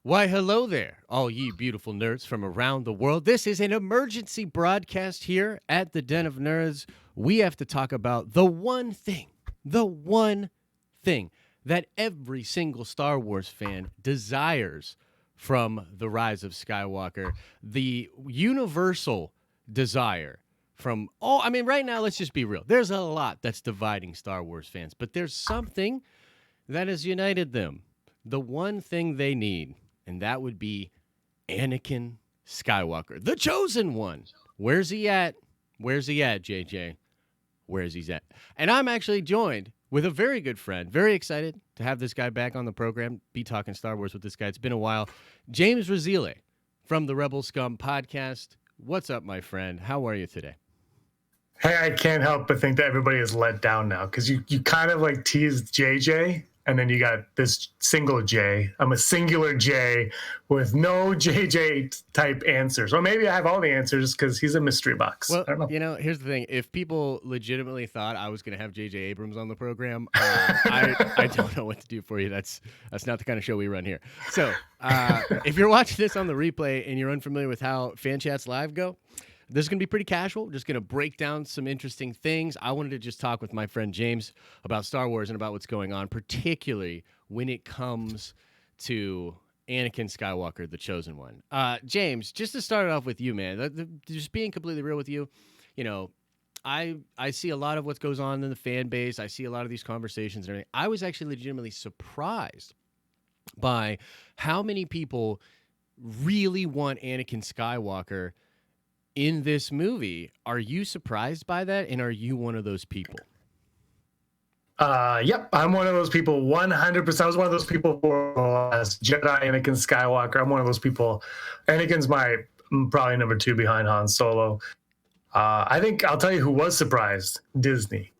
Why, hello there, all ye beautiful nerds from around the world. This is an emergency broadcast here at the Den of Nerds. We have to talk about the one thing that every single Star Wars fan desires from the Rise of Skywalker, the universal desire from right now, let's just be real. There's a lot that's dividing Star Wars fans, but there's something that has united them. The one thing they need, and that would be Anakin Skywalker, the chosen one. Where's he at? Where's he at, JJ? Where's he at? And I'm actually joined with a very good friend. Very excited to have this guy back on the program, be talking Star Wars with this guy. It's been a while. James Razile from the Rebel Scum podcast. What's up, my friend? How are you today? Hey, I can't help but think that everybody is let down now because you kind of like teased JJ, and then you got this single J. I'm a singular J with no JJ type answers. Or maybe I have all the answers because he's a mystery box. Well, I don't know. here's the thing. If people legitimately thought I was going to have JJ Abrams on the program, I don't know what to do for you. That's not the kind of show we run here. So if you're watching this on the replay and you're unfamiliar with how Fan Chats Live go, this is going to be pretty casual. Just going to break down some interesting things. I wanted to just talk with my friend James about Star Wars and about what's going on, particularly when it comes to Anakin Skywalker, the chosen one. James, just to start off with you, man, just being completely real with you, I see a lot of what goes on in the fan base. I see a lot of these conversations and everything. I was actually legitimately surprised by how many people really want Anakin Skywalker in this movie. Are you surprised by that? And are you one of those people? Yep, I'm one of those people. 100%. I was one of those people for Jedi Anakin Skywalker. I'm one of those people. Anakin's my probably number 2 behind Han Solo. I think I'll tell you who was surprised. Disney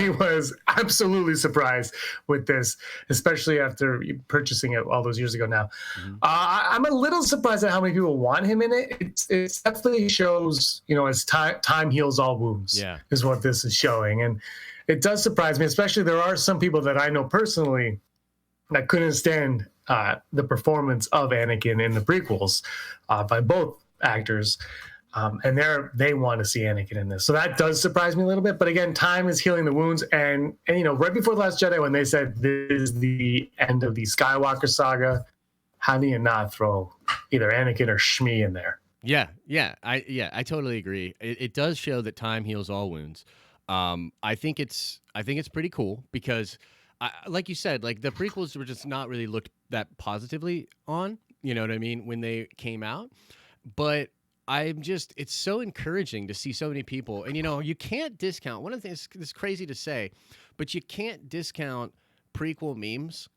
was absolutely surprised with this, especially after purchasing it all those years ago now. Mm-hmm. I'm a little surprised at how many people want him in it. It definitely shows, as time heals all wounds, is what this is showing. And it does surprise me, especially there are some people that I know personally that couldn't stand the performance of Anakin in the prequels by both actors. And they want to see Anakin in this. So that does surprise me a little bit. But again, time is healing the wounds. And right before The Last Jedi, when they said this is the end of the Skywalker saga, how do you not throw either Anakin or Shmi in there? I totally agree. It does show that time heals all wounds. I think it's pretty cool because, like you said, like the prequels were just not really looked that positively on. You know what I mean, when they came out, but it's so encouraging to see so many people. And, you can't discount, one of the things that's crazy to say, but you can't discount prequel memes.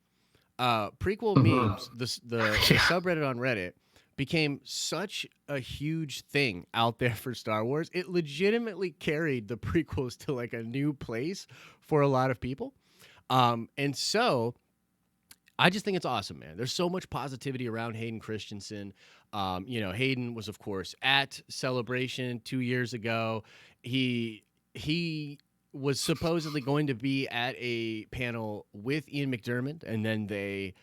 Memes, the subreddit on Reddit became such a huge thing out there for Star Wars. It legitimately carried the prequels to like a new place for a lot of people. And so I just think it's awesome, man. There's so much positivity around Hayden Christensen. Hayden was, of course, at Celebration 2 years ago. He was supposedly going to be at a panel with Ian McDiarmid, and then they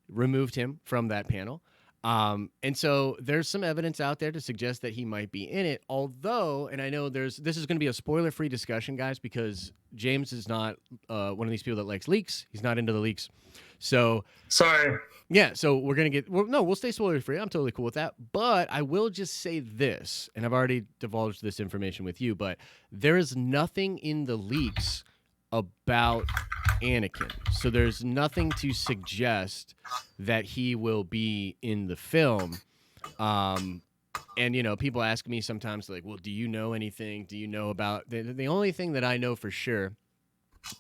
removed him from that panel. And so there's some evidence out there to suggest that he might be in it. Although, and I know this is going to be a spoiler-free discussion, guys, because James is not one of these people that likes leaks. He's not into the leaks. So sorry. Yeah, so we're going to we'll stay spoiler-free. I'm totally cool with that. But I will just say this, and I've already divulged this information with you, but there is nothing in the leaks about Anakin. So there's nothing to suggest that he will be in the film. And, people ask me sometimes, like, well, do you know anything? Do you know about... The only thing that I know for sure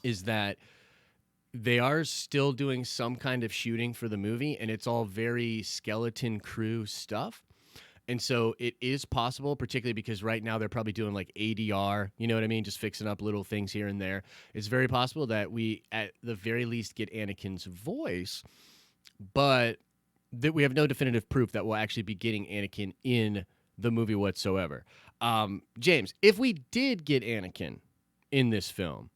is that they are still doing some kind of shooting for the movie, and it's all very skeleton crew stuff. And so it is possible, particularly because right now they're probably doing like ADR, you know what I mean? Just fixing up little things here and there. It's very possible that we, at the very least, get Anakin's voice, but that we have no definitive proof that we'll actually be getting Anakin in the movie whatsoever. James, if we did get Anakin in this film,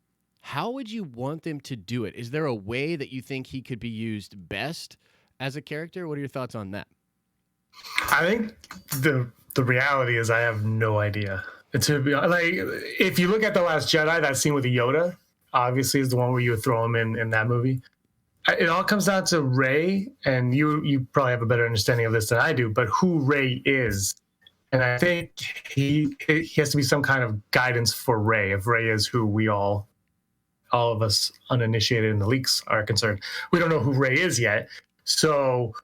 how would you want them to do it? Is there a way that you think he could be used best as a character. What are your thoughts on that? I think the reality is I have no idea. To be like, if you look at the Last Jedi, that scene with the Yoda, obviously is the one where you would throw him in that movie. It all comes down to Rey, and you probably have a better understanding of this than I do. But who Rey is, and I think he has to be some kind of guidance for Rey. If Rey is who we all of us uninitiated in the leaks are concerned, we don't know who Rey is yet. So,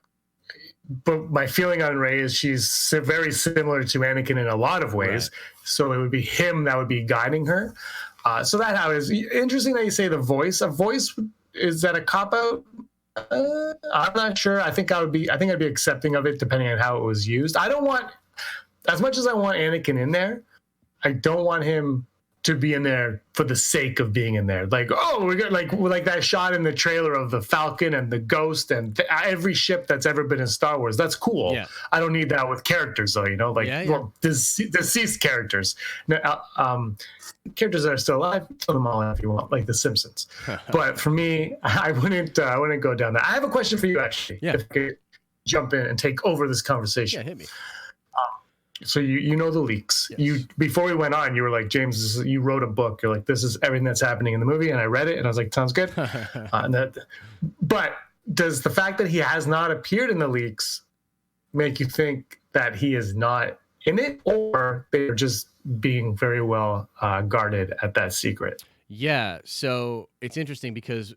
but my feeling on Rey is she's very similar to Anakin in a lot of ways. Right. So it would be him that would be guiding her. So that how it is. Interesting that you say the voice. A voice, is that a cop out? I'm not sure. I think I'd be accepting of it depending on how it was used. I don't want, as much as I want Anakin in there, I don't want him to be in there for the sake of being in there. Like, oh, we're good. Like that shot in the trailer of the Falcon and the Ghost and every ship that's ever been in Star Wars. That's cool. Yeah. I don't need that with characters though, well, deceased characters. Characters that are still alive, throw them all in if you want, like The Simpsons. But for me, I wouldn't go down that. I have a question for you actually. Yeah. If I could jump in and take over this conversation. Yeah, hit me. So you know the leaks. Yes. You before we went on, you were like, James, you wrote a book. You're like, this is everything that's happening in the movie, and I read it, and I was like, sounds good. But does the fact that he has not appeared in the leaks make you think that he is not in it, or they're just being very well guarded at that secret? Yeah, so it's interesting because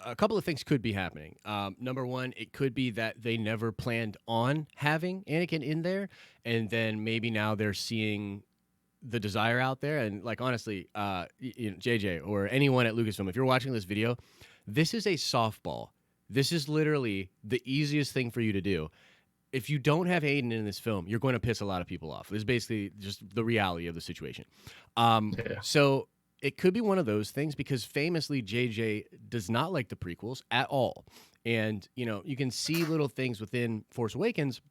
a couple of things could be happening. Number one, it could be that they never planned on having Anakin in there, and then maybe now they're seeing the desire out there. And like honestly, JJ or anyone at Lucasfilm, if you're watching this video, this is a softball. This is literally the easiest thing for you to do. If you don't have Hayden in this film, you're going to piss a lot of people off. This is basically just the reality of the situation. So it could be one of those things because famously JJ does not like the prequels at all. And, you can see little things within Force Awakens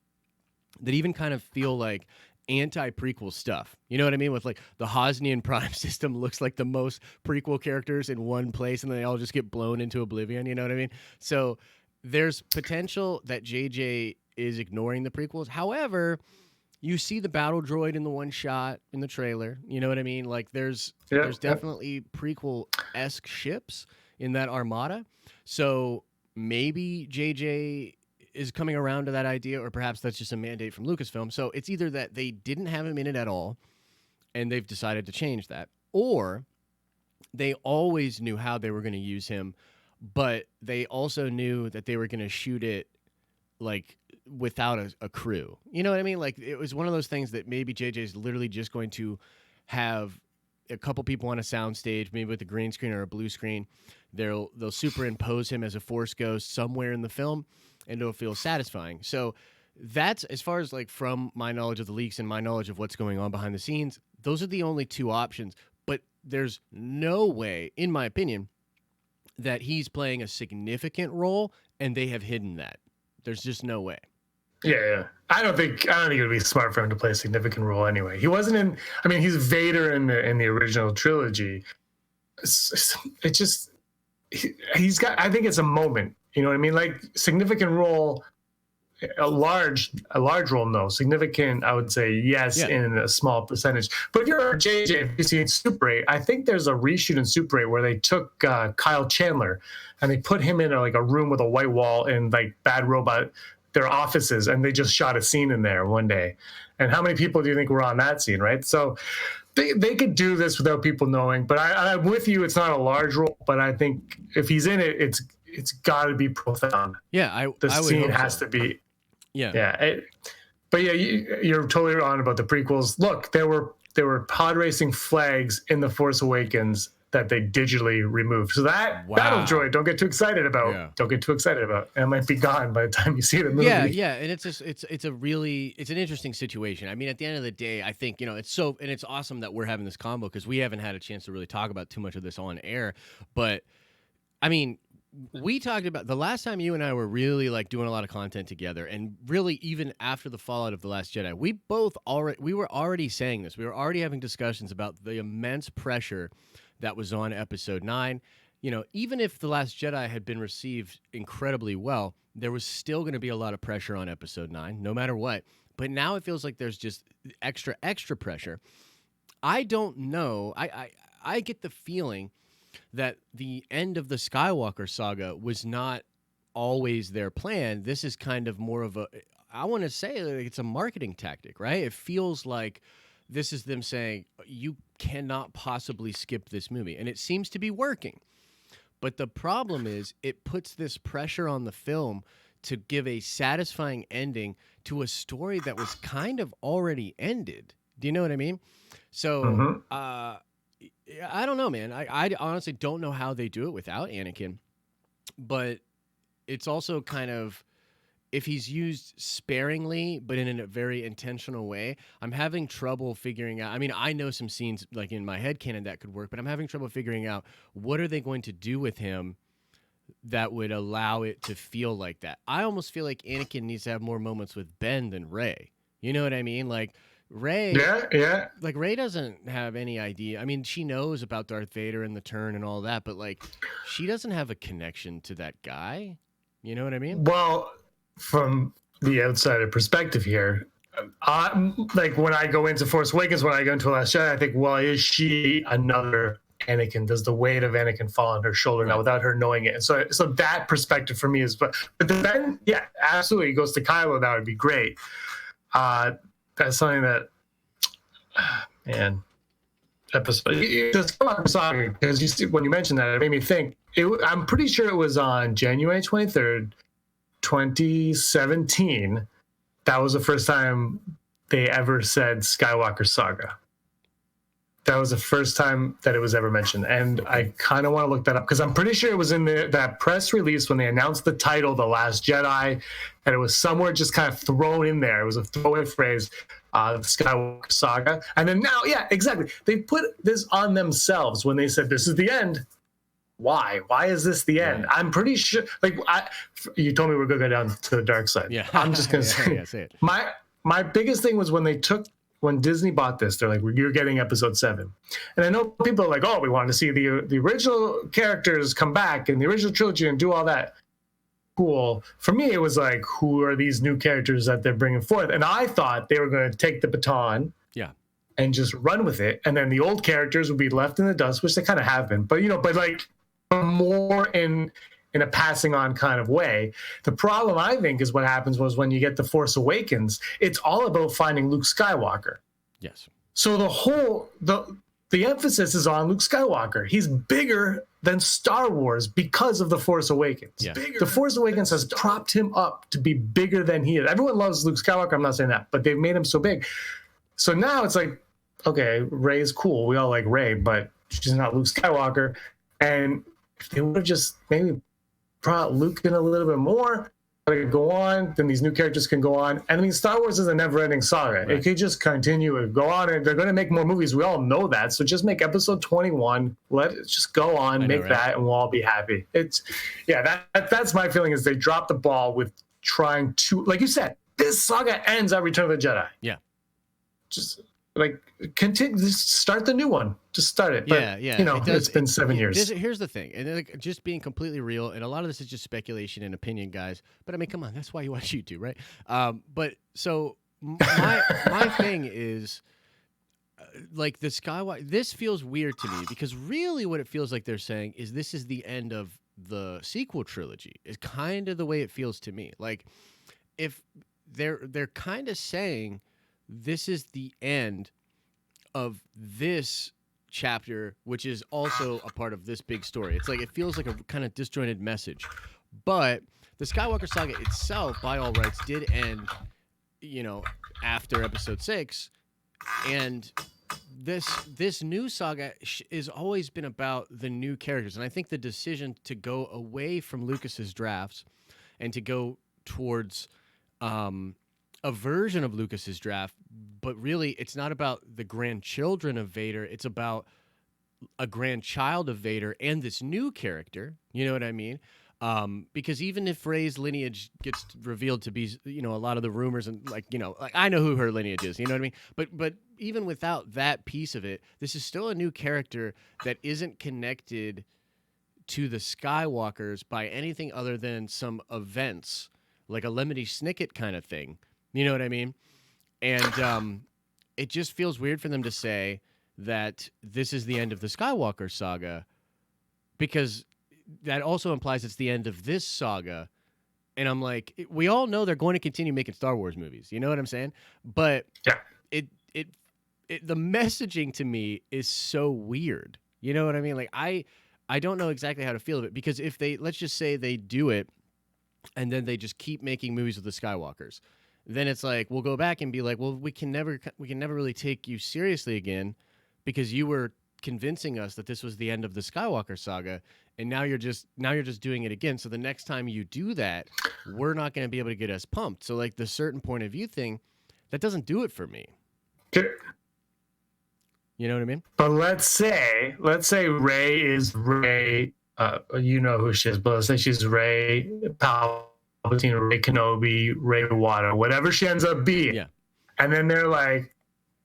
that even kind of feel like anti-prequel stuff. You know what I mean? With like the Hosnian Prime system looks like the most prequel characters in one place and they all just get blown into oblivion. You know what I mean? So there's potential that JJ is ignoring the prequels. However, you see the battle droid in the one shot in the trailer. You know what I mean? Like there's definitely prequel-esque ships in that armada. So maybe JJ is coming around to that idea, or perhaps that's just a mandate from Lucasfilm. So it's either that they didn't have him in it at all and they've decided to change that, or they always knew how they were going to use him, but they also knew that they were going to shoot it like without a crew. You know what I mean? Like it was one of those things that maybe JJ is literally just going to have a couple people on a soundstage, maybe with a green screen or a blue screen. They'll superimpose him as a Force ghost somewhere in the film, and it'll feel satisfying. So that's, as far as like from my knowledge of the leaks and my knowledge of what's going on behind the scenes, those are the only two options. But there's no way, in my opinion, that he's playing a significant role and they have hidden that. There's just no way. Yeah. I don't think it would be smart for him to play a significant role anyway. He wasn't in. I mean, he's Vader in the original trilogy. It just he's got. I think it's a moment. You know what I mean? Like significant role, a large role. No, significant. I would say yes in a small percentage. But if you're JJ, if you've seen Super 8, I think there's a reshoot in Super 8 where they took Kyle Chandler and they put him in a room with a white wall and like Bad Robot, their offices, and they just shot a scene in there one day. And how many people do you think were on that scene, right? So they could do this without people knowing. But I'm with you. It's not a large role, but I think if he's in it, it's got to be profound. Yeah, the scene has to be. Yeah. But yeah, you're totally on about the prequels. Look, there were pod racing flags in The Force Awakens that they digitally removed. So that battle droid, don't get too excited about. Yeah. Don't get too excited about. It might be gone by the time you see the movie. Yeah, and it's an interesting situation. I mean, at the end of the day, I think, it's awesome that we're having this combo because we haven't had a chance to really talk about too much of this on air. But I mean, we talked about the last time you and I were really like doing a lot of content together, and really even after the fallout of The Last Jedi, we were already saying this. We were already having discussions about the immense pressure that was on Episode 9. even if The Last Jedi had been received incredibly well, there was still going to be a lot of pressure on episode 9, no matter what. But now it feels like there's just extra pressure. I don't know. I get the feeling that the end of the Skywalker saga was not always their plan. This is kind of more of I want to say like it's a marketing tactic, right? It feels like this is them saying, you cannot possibly skip this movie. And it seems to be working. But the problem is it puts this pressure on the film to give a satisfying ending to a story that was kind of already ended. Do you know what I mean? So, I don't know, man. I honestly don't know how they do it without Anakin. But it's also kind of, if he's used sparingly, but in a very intentional way, I'm having trouble figuring out. I mean, I know some scenes like in my headcanon that could work, but I'm having trouble figuring out what are they going to do with him that would allow it to feel like that. I almost feel like Anakin needs to have more moments with Ben than Rey. You know what I mean? Like Rey, like Rey doesn't have any idea. I mean, she knows about Darth Vader and the turn and all that, but like she doesn't have a connection to that guy. You know what I mean? Well, from the outsider perspective here, like when I go into Force Awakens, when I go into Last Jedi, I think, well, is she another Anakin? Does the weight of Anakin fall on her shoulder now without her knowing it? And so that perspective for me is, but then, yeah, absolutely, it goes to Kylo. That would be great. That's something that, man, episode. Just sorry, because you see, when you mentioned that, it made me think. I'm pretty sure it was on January 23rd, 2017. That was the first time they ever said Skywalker Saga. That was the first time that it was ever mentioned. And I kind of want to look that up because I'm pretty sure it was in that press release when they announced the title, The Last Jedi, and it was somewhere just kind of thrown in there. It was a throwaway phrase, the Skywalker Saga. And then now, yeah, exactly. They put this on themselves when they said, this is the end. Why? Why is this the end? Right. I'm pretty sure, like, you told me we're going to go down to the dark side. Yeah. I'm just going to say it. My biggest thing was when Disney bought this, they're like, you're getting episode 7. And I know people are like, oh, we wanted to see the original characters come back in the original trilogy and do all that. Cool. For me, it was like, who are these new characters that they're bringing forth? And I thought they were going to take the baton and just run with it. And then the old characters would be left in the dust, which they kind of have been. But, but like more in a passing on kind of way. The problem, I think, is what happens was when you get The Force Awakens, it's all about finding Luke Skywalker. Yes. So the emphasis is on Luke Skywalker. He's bigger than Star Wars because of The Force Awakens. Yeah. The Force Awakens has propped him up to be bigger than he is. Everyone loves Luke Skywalker. I'm not saying that, but they've made him so big. So now it's like, okay, Rey is cool. We all like Rey, but she's not Luke Skywalker. And if they would have just maybe brought Luke in a little bit more, let it go on, then these new characters can go on. And I mean, Star Wars is a never-ending saga. Right. It could just continue and go on, and they're going to make more movies. We all know that. So just make episode 21. Let it just go on, make that, and we'll all be happy. That's my feeling is they dropped the ball with trying to, like you said, this saga ends at Return of the Jedi. Yeah. Just like continue, just start the new one. Just start it. But, it's been 7 years. Here's the thing, and like, just being completely real, and a lot of this is just speculation and opinion, guys. But I mean, come on, that's why you watch YouTube, right? But so my thing is, like the Skywalker. This feels weird to me because really, what it feels like they're saying is this is the end of the sequel trilogy. Is kind of the way it feels to me. Like if they're kind of saying this is the end of this chapter, which is also a part of this big story. It's like it feels like a kind of disjointed message. But the Skywalker saga itself, by all rights, did end, after episode 6. And this new saga has always been about the new characters. And I think the decision to go away from Lucas's drafts and to go towards a version of Lucas's draft, but really it's not about the grandchildren of Vader. It's about a grandchild of Vader and this new character. You know what I mean? Because even if Rey's lineage gets revealed to be, a lot of the rumors and like I know who her lineage is, you know what I mean? But even without that piece of it, this is still a new character that isn't connected to the Skywalkers by anything other than some events, like a Lemony Snicket kind of thing. You know what I mean? And it just feels weird for them to say that this is the end of the Skywalker saga, because that also implies it's the end of this saga. And I'm like, we all know they're going to continue making Star Wars movies. You know what I'm saying? But Yeah. the messaging to me is so weird. You know what I mean? Like, I don't know exactly how to feel of it, because if they, let's just say they do it and then they just keep making movies with the Skywalkers, then it's like, we'll go back and be like, well, we can never really take you seriously again, because you were convincing us that this was the end of the Skywalker saga, and now you're just doing it again. So the next time you do that, we're not going to be able to get us pumped. So like the certain point of view thing, that doesn't do it for me. Okay. You know what I mean? But let's say Rey is Rey. You know who she is, but let's say she's Rey Palpatine, Rey Kenobi, Rey Wada, whatever she ends up being. Yeah. And then they're like,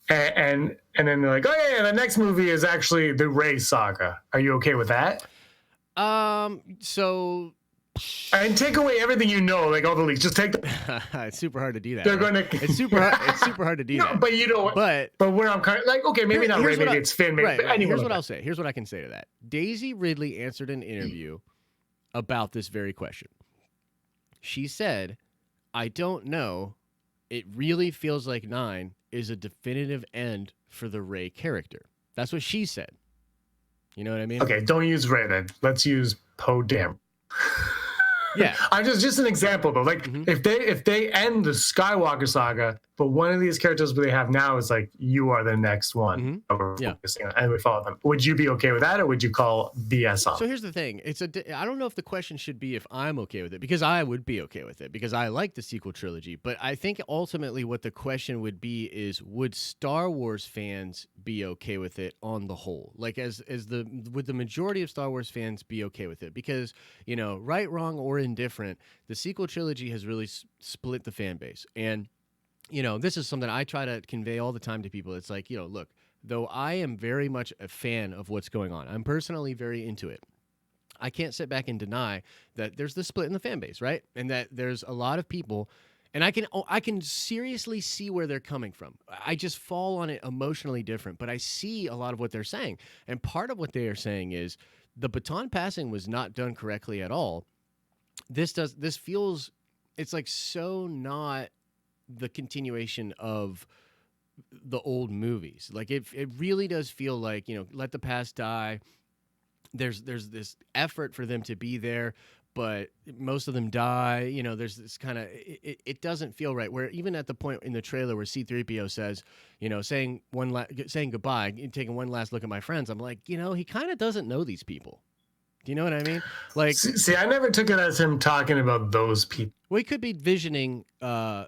and then they're like, oh yeah, the next movie is actually the Rey saga. Are you okay with that? So. And take away everything you know, like all the leaks. Just take the. It's super hard to do that. They're right? going to. It's super hard to do that. But you know. But where I'm kind of like, okay, maybe not Rey, maybe it's Finn. Maybe, right. Anyway, Here's what I'll say. Here's what I can say to that. Daisy Ridley answered an interview about this very question. She said, "I don't know. It really feels like 9 is a definitive end for the Rey character." That's what she said. You know what I mean? Okay, don't use Rey then. Let's use Poe Dameron. Yeah, I'm just an example though. Like if they end the Skywalker saga, but one of these characters they have now is like, you are the next one that we're focusing on, and we follow them. Would you be okay with that, or would you call BS on? So here's the thing: I don't know if the question should be if I'm okay with it, because I would be okay with it, because I like the sequel trilogy. But I think ultimately what the question would be is, would Star Wars fans be okay with it on the whole? Like, would the majority of Star Wars fans be okay with it? Because, you know, right, wrong, or indifferent, the sequel trilogy has really split the fan base. And, you know, this is something I try to convey all the time to people. It's like, you know, look, though I am very much a fan of what's going on, I'm personally very into it, I can't sit back and deny that there's the split in the fan base, right? And that there's a lot of people, and I can seriously see where they're coming from. I just fall on it emotionally different, but I see a lot of what they're saying. And part of what they are saying is the baton passing was not done correctly at all. This feels, it's like so not the continuation of the old movies. Like it really does feel like, you know, let the past die. There's this effort for them to be there, but most of them die. You know, there's this kind of, it doesn't feel right. Where even at the point in the trailer where C-3PO says, you know, saying goodbye, taking one last look at my friends, I'm like, you know, he kind of doesn't know these people. Do you know what I mean? Like, see, I never took it as him talking about those people. Well, he could be visioning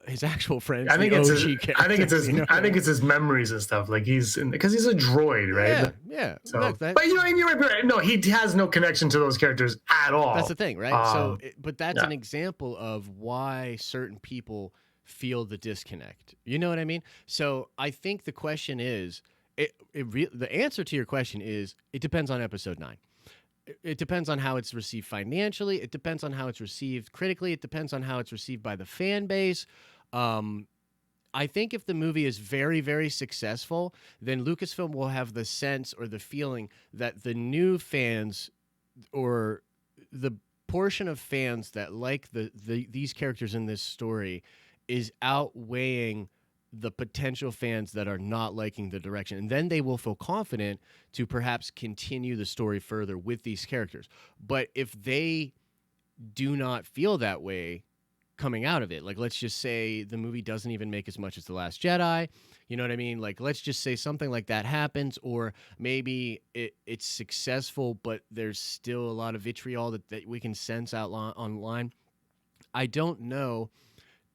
his actual friends. I think it's his. I think it's his memories and stuff. Like because he's a droid, right? Yeah. So, Look, but you might be right. No, he has no connection to those characters at all. That's the thing, right? But that's an example of why certain people feel the disconnect. You know what I mean? So I think the question is, the answer to your question is, it depends on episode 9. It depends on how it's received financially. It depends on how it's received critically. It depends on how it's received by the fan base. I think if the movie is very, very successful, then Lucasfilm will have the sense or the feeling that the new fans, or the portion of fans that like these characters in this story, is outweighing the potential fans that are not liking the direction. And then they will feel confident to perhaps continue the story further with these characters. But if they do not feel that way coming out of it, like let's just say the movie doesn't even make as much as The Last Jedi, you know what I mean? Like let's just say something like that happens, or maybe it's successful, but there's still a lot of vitriol that we can sense out online. I don't know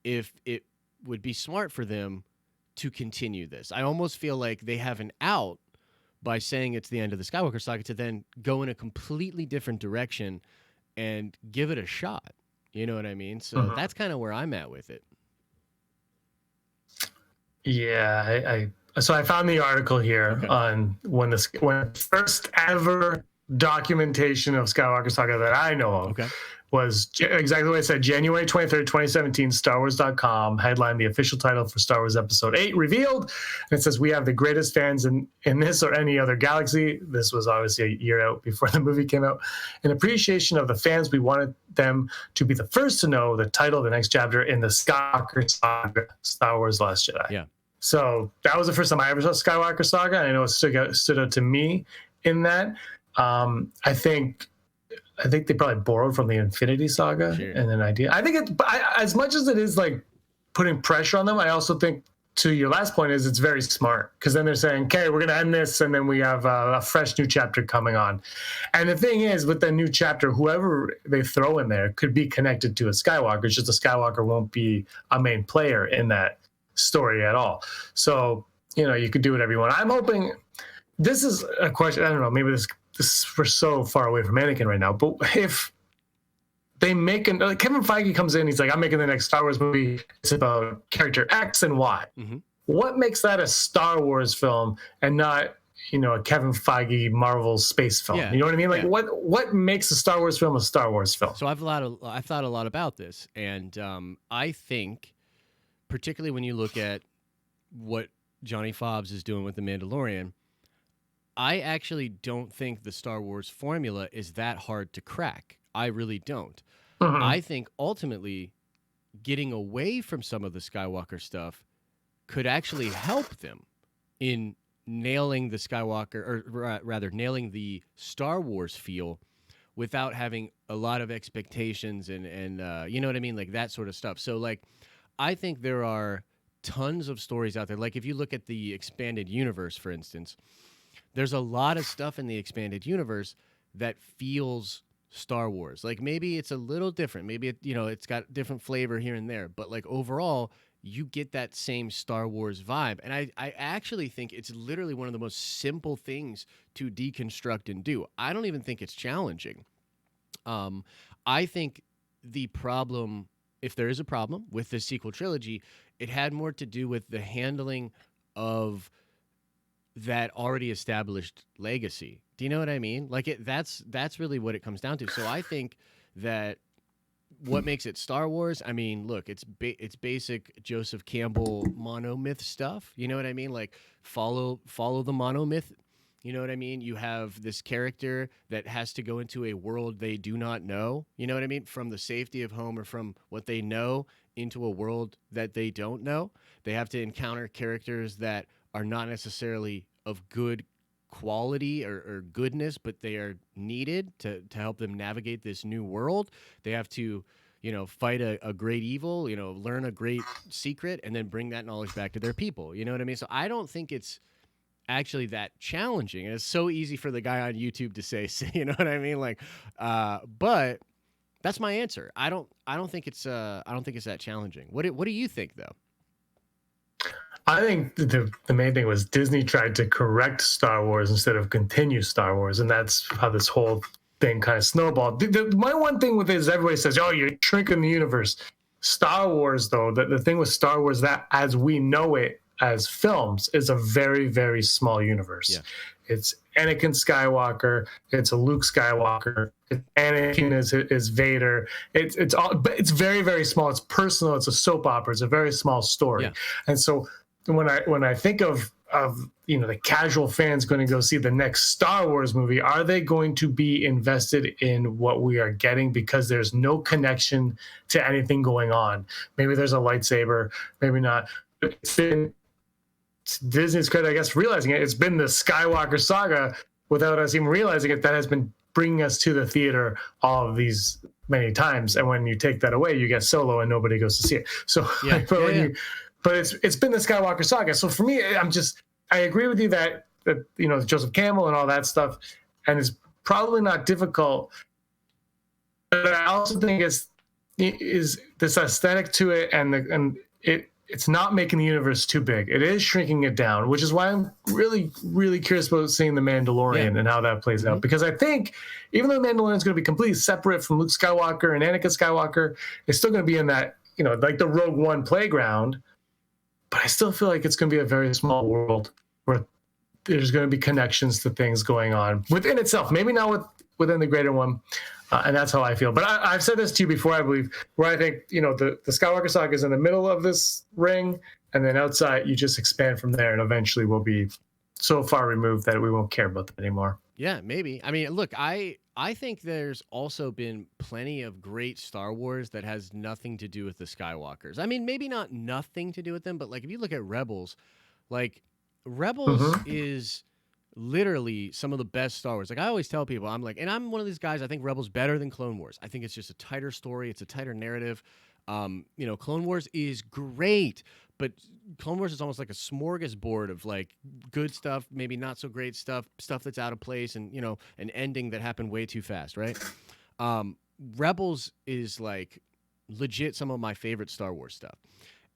if it would be smart for them to continue this. I almost feel like they have an out by saying it's the end of the Skywalker saga to then go in a completely different direction and give it a shot. You know what I mean? So that's kind of where I'm at with it. Yeah, so I found the article here on when first ever documentation of Skywalker Saga that I know of Okay. was exactly what I said. January 23rd, 2017, StarWars.com headlined the official title for Star Wars Episode 8 revealed. And it says, "We have the greatest fans in this or any other galaxy." This was obviously a year out before the movie came out. "In appreciation of the fans, we wanted them to be the first to know the title of the next chapter in the Skywalker Saga, Star Wars Last Jedi." Yeah. So that was the first time I ever saw Skywalker Saga. And I know it stood out to me in that. I think they probably borrowed from the Infinity Saga and an idea. I think as much as it is like putting pressure on them, I also think, to your last point, is it's very smart, because then they're saying, "Okay, we're going to end this, and then we have a fresh new chapter coming on." And the thing is, with the new chapter, whoever they throw in there could be connected to a Skywalker. It's just a Skywalker won't be a main player in that story at all. So, you could do whatever you want. I'm hoping this is a question. I don't know. Maybe this we're so far away from Anakin right now, but if they make Kevin Feige comes in, he's like, "I'm making the next Star Wars movie. It's about character X and Y." Mm-hmm. What makes that a Star Wars film and not, a Kevin Feige Marvel space film? Yeah. You know what I mean? Like, what makes a Star Wars film a Star Wars film? So I've thought a lot about this, and I think, particularly when you look at what Johnny Fobbs is doing with The Mandalorian, I actually don't think the Star Wars formula is that hard to crack. I really don't. Mm-hmm. I think ultimately getting away from some of the Skywalker stuff could actually help them in nailing the Skywalker, or rather nailing the Star Wars feel without having a lot of expectations and you know what I mean? Like that sort of stuff. So like, I think there are tons of stories out there. Like if you look at the expanded universe, for instance, there's a lot of stuff in the expanded universe that feels Star Wars. Like maybe it's a little different. Maybe it's got different flavor here and there, but like overall, you get that same Star Wars vibe. And I actually think it's literally one of the most simple things to deconstruct and do. I don't even think it's challenging. I think the problem, if there is a problem with the sequel trilogy, it had more to do with the handling of that already established legacy. Do you know what I mean? Like that's really what it comes down to. So I think that what makes it Star Wars, I mean, look, it's basic Joseph Campbell monomyth stuff. You know what I mean? Like follow the monomyth. You know what I mean? You have this character that has to go into a world they do not know. You know what I mean? From the safety of home or from what they know into a world that they don't know. They have to encounter characters that are not necessarily of good quality or goodness, but they are needed to help them navigate this new world. They have to, fight a great evil, learn a great secret, and then bring that knowledge back to their people. You know what I mean? So I don't think it's actually that challenging. And it's so easy for the guy on YouTube to say, you know what I mean? Like, but that's my answer. I don't think it's that challenging. What do you think though? I think the main thing was Disney tried to correct Star Wars instead of continue Star Wars, and that's how this whole thing kind of snowballed. My one thing with it is everybody says, "Oh, you're shrinking the universe." Star Wars, though, the thing with Star Wars, that as we know it as films, is a very, very small universe. Yeah. It's Anakin Skywalker. It's a Luke Skywalker. Anakin is Vader. It's all, but it's very, very small. It's personal. It's a soap opera. It's a very small story. Yeah. And so when I think of the casual fans going to go see the next Star Wars movie, are they going to be invested in what we are getting because there's no connection to anything going on? Maybe there's a lightsaber, maybe not. It's been Disney's credit, I guess, realizing it. It's been the Skywalker saga without us even realizing it that has been bringing us to the theater all of these many times. And when you take that away, you get Solo and nobody goes to see it. So, but it's been the Skywalker saga. So for me, I agree with you that Joseph Campbell and all that stuff, and it's probably not difficult. But I also think is this aesthetic to it, and it's not making the universe too big. It is shrinking it down, which is why I'm really, really curious about seeing The Mandalorian and how that plays out. Because I think even though The Mandalorian is going to be completely separate from Luke Skywalker and Anakin Skywalker, it's still going to be in that like the Rogue One playground. But I still feel like it's going to be a very small world where there's going to be connections to things going on within itself, maybe not within the greater one. And that's how I feel. But I've said this to you before, I believe, where I think, the Skywalker saga is in the middle of this ring, and then outside you just expand from there, and eventually we'll be so far removed that we won't care about that anymore. Yeah, maybe. I mean, look, I think there's also been plenty of great Star Wars that has nothing to do with the Skywalkers. I mean, maybe not nothing to do with them, but like if you look at Rebels, like Rebels Mm-hmm. is literally some of the best Star Wars. Like I always tell people, I'm like, and I'm one of these guys. I think Rebels better than Clone Wars. I think it's just a tighter story. It's a tighter narrative. Clone Wars is great, but Clone Wars is almost like a smorgasbord of like good stuff, maybe not so great stuff, stuff that's out of place, and an ending that happened way too fast, right? Um, Rebels is like legit some of my favorite Star Wars stuff.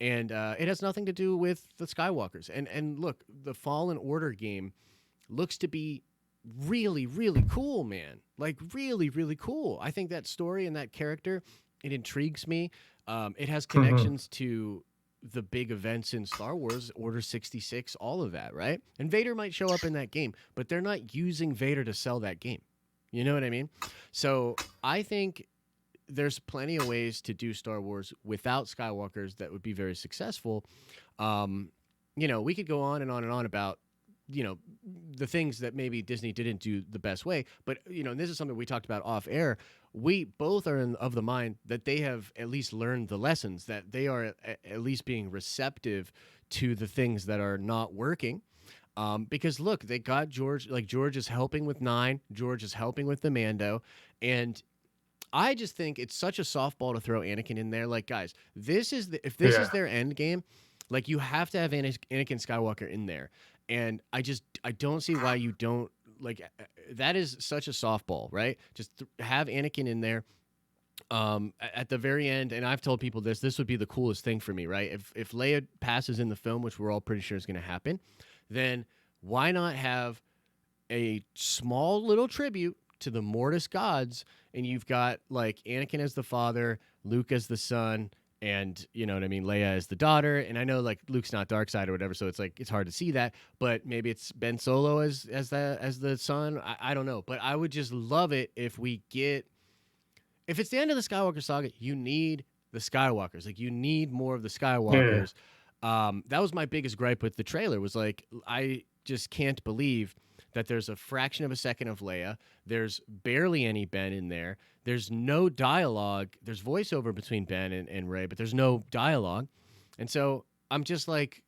And it has nothing to do with the Skywalkers. And look, the Fallen Order game looks to be really, really cool, man. Like really, really cool. I think that story and that character, it intrigues me. It has Mm-hmm. connections to the big events in Star Wars, Order 66, all of that, right? And Vader might show up in that game, but they're not using Vader to sell that game. You know what I mean? So I think there's plenty of ways to do Star Wars without Skywalkers that would be very successful. We could go on and on and on about you know the things that maybe Disney didn't do the best way, but and this is something we talked about off air. We both are of the mind that they have at least learned the lessons, that they are at least being receptive to the things that are not working. Because look, they got George. Like George is helping with 9. George is helping with the Mando, and I just think it's such a softball to throw Anakin in there. Like, guys, if this is Yeah. their end game, like you have to have Anakin Skywalker in there. And I don't see why you don't like that is such a softball, right? Just have Anakin in there at the very end. And I've told people this would be the coolest thing for me, right? If Leia passes in the film, which we're all pretty sure is going to happen, then why not have a small little tribute to the Mortis gods, and you've got like Anakin as the father, Luke as the son, and you know what I mean, Leia as the daughter. And I know like Luke's not dark side or whatever, so it's like it's hard to see that. But maybe it's Ben Solo as the son. I don't know, but I would just love it if it's the end of the Skywalker saga. You need the Skywalkers, like you need more of the Yeah. Skywalkers. That was my biggest gripe with the trailer. Was like I just can't believe that there's a fraction of a second of Leia. There's barely any Ben in there. There's no dialogue. There's voiceover between Ben and Rey, but there's no dialogue. And so I'm just like,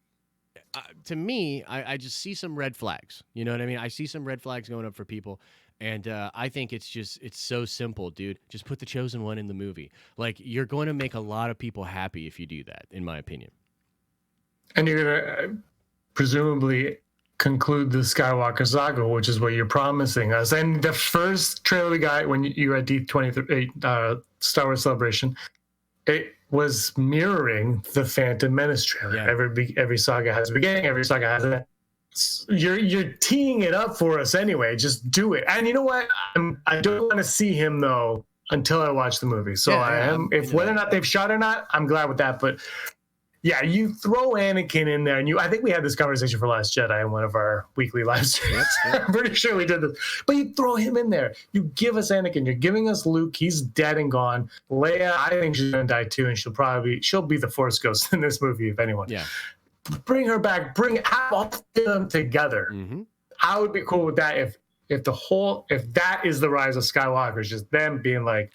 to me, I just see some red flags. You know what I mean? I see some red flags going up for people. And I think it's so simple, dude. Just put the chosen one in the movie. Like, you're going to make a lot of people happy if you do that, in my opinion. And you're gonna presumably conclude the Skywalker saga, which is what you're promising us. And the first trailer we got when you were at D23 Star Wars Celebration, it was mirroring the Phantom Menace trailer. Yeah. Every saga has a beginning. Every saga has a. You're teeing it up for us anyway. Just do it. And you know what? I don't want to see him though until I watch the movie. So Yeah, I yeah, am. I'm If into whether or that. not they've shot or not, I'm glad with that. But yeah, you throw Anakin in there, and I think we had this conversation for Last Jedi in one of our weekly live streams. Yep. I'm pretty sure we did this. But you throw him in there. You give us Anakin. You're giving us Luke. He's dead and gone. Leia, I think she's gonna die too, and she'll be the Force ghost in this movie, if anyone. Yeah. Bring her back. Have all of them together. Mm-hmm. I would be cool with that if that is the Rise of Skywalker, just them being like,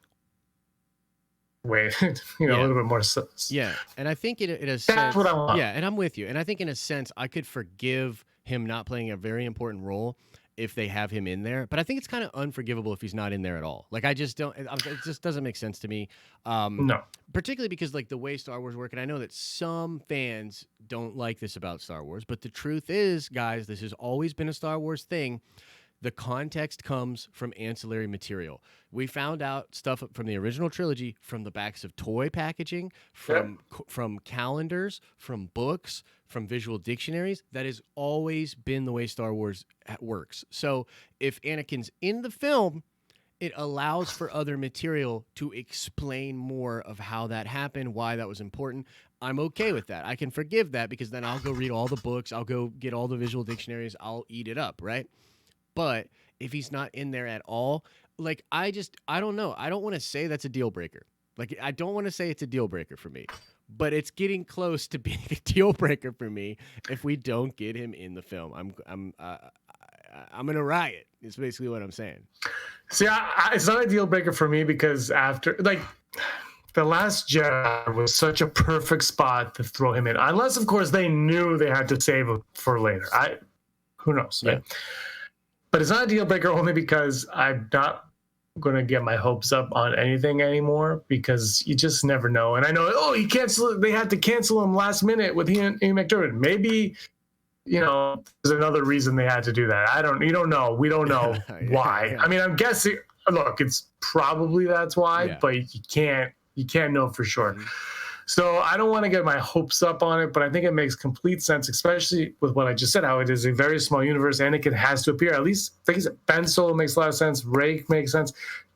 wait, a little bit more. Yeah, and I think in a sense, That's what I want. yeah, and I'm with you. And I think in a sense, I could forgive him not playing a very important role if they have him in there. But I think it's kind of unforgivable if he's not in there at all. Like I just don't. It just doesn't make sense to me. No. Particularly because like the way Star Wars work, and I know that some fans don't like this about Star Wars, but the truth is, guys, this has always been a Star Wars thing. The context comes from ancillary material. We found out stuff from the original trilogy from the backs of toy packaging, from calendars, from books, from visual dictionaries. That has always been the way Star Wars works. So if Anakin's in the film, it allows for other material to explain more of how that happened, why that was important. I'm okay with that. I can forgive that because then I'll go read all the books, I'll go get all the visual dictionaries, I'll eat it up, right? But if he's not in there at all, like I don't know. I don't want to say that's a deal breaker. Like I don't want to say it's a deal breaker for me, but it's getting close to being a deal breaker for me if we don't get him in the film. I'm gonna riot. Is basically what I'm saying. See, it's not a deal breaker for me because after like the Last Jedi was such a perfect spot to throw him in, unless of course they knew they had to save him for later. Who knows, right? Yeah. But it's not a deal breaker only because I'm not going to get my hopes up on anything anymore because you just never know. And I know, they had to cancel him last minute with Ian McDiarmid. Maybe, there's another reason they had to do that. You don't know. We don't know why. Yeah. I mean, I'm guessing, look, it's probably that's why, but you can't know for sure. Mm-hmm. So I don't want to get my hopes up on it, but I think it makes complete sense, especially with what I just said, how it is a very small universe. Anakin has to appear. At least, like I said, Ben Solo makes a lot of sense. Rey makes sense.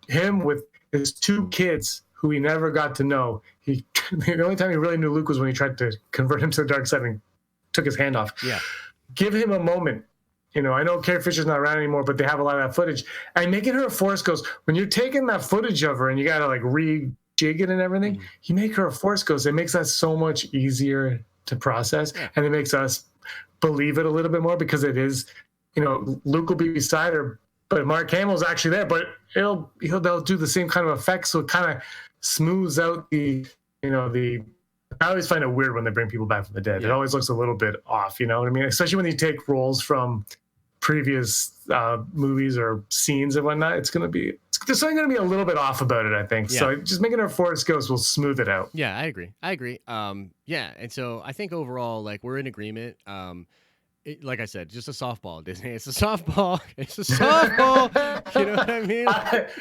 Him with his two kids who he never got to know. The only time he really knew Luke was when he tried to convert him to the dark side and took his hand off. Yeah. Give him a moment. I know Carrie Fisher's not around anymore, but they have a lot of that footage. And making her a Force Ghost, when you're taking that footage of her and you got to like jig it and everything, you make her a Force Ghost. It makes that so much easier to process, and it makes us believe it a little bit more because it is, Luke will be beside her, but Mark Hamill's actually there, but they'll do the same kind of effects, so it kind of smooths out the. I always find it weird when they bring people back from the dead. It always looks a little bit off, you know what I mean? Especially when you take roles from previous movies or scenes and whatnot. There's something going to be a little bit off about it, I think. Yeah. So just making our Force Ghost will smooth it out. Yeah, I agree. And so I think overall, like, we're in agreement. Like I said, just a softball, Disney. It's a softball. It's a softball. You know what I mean?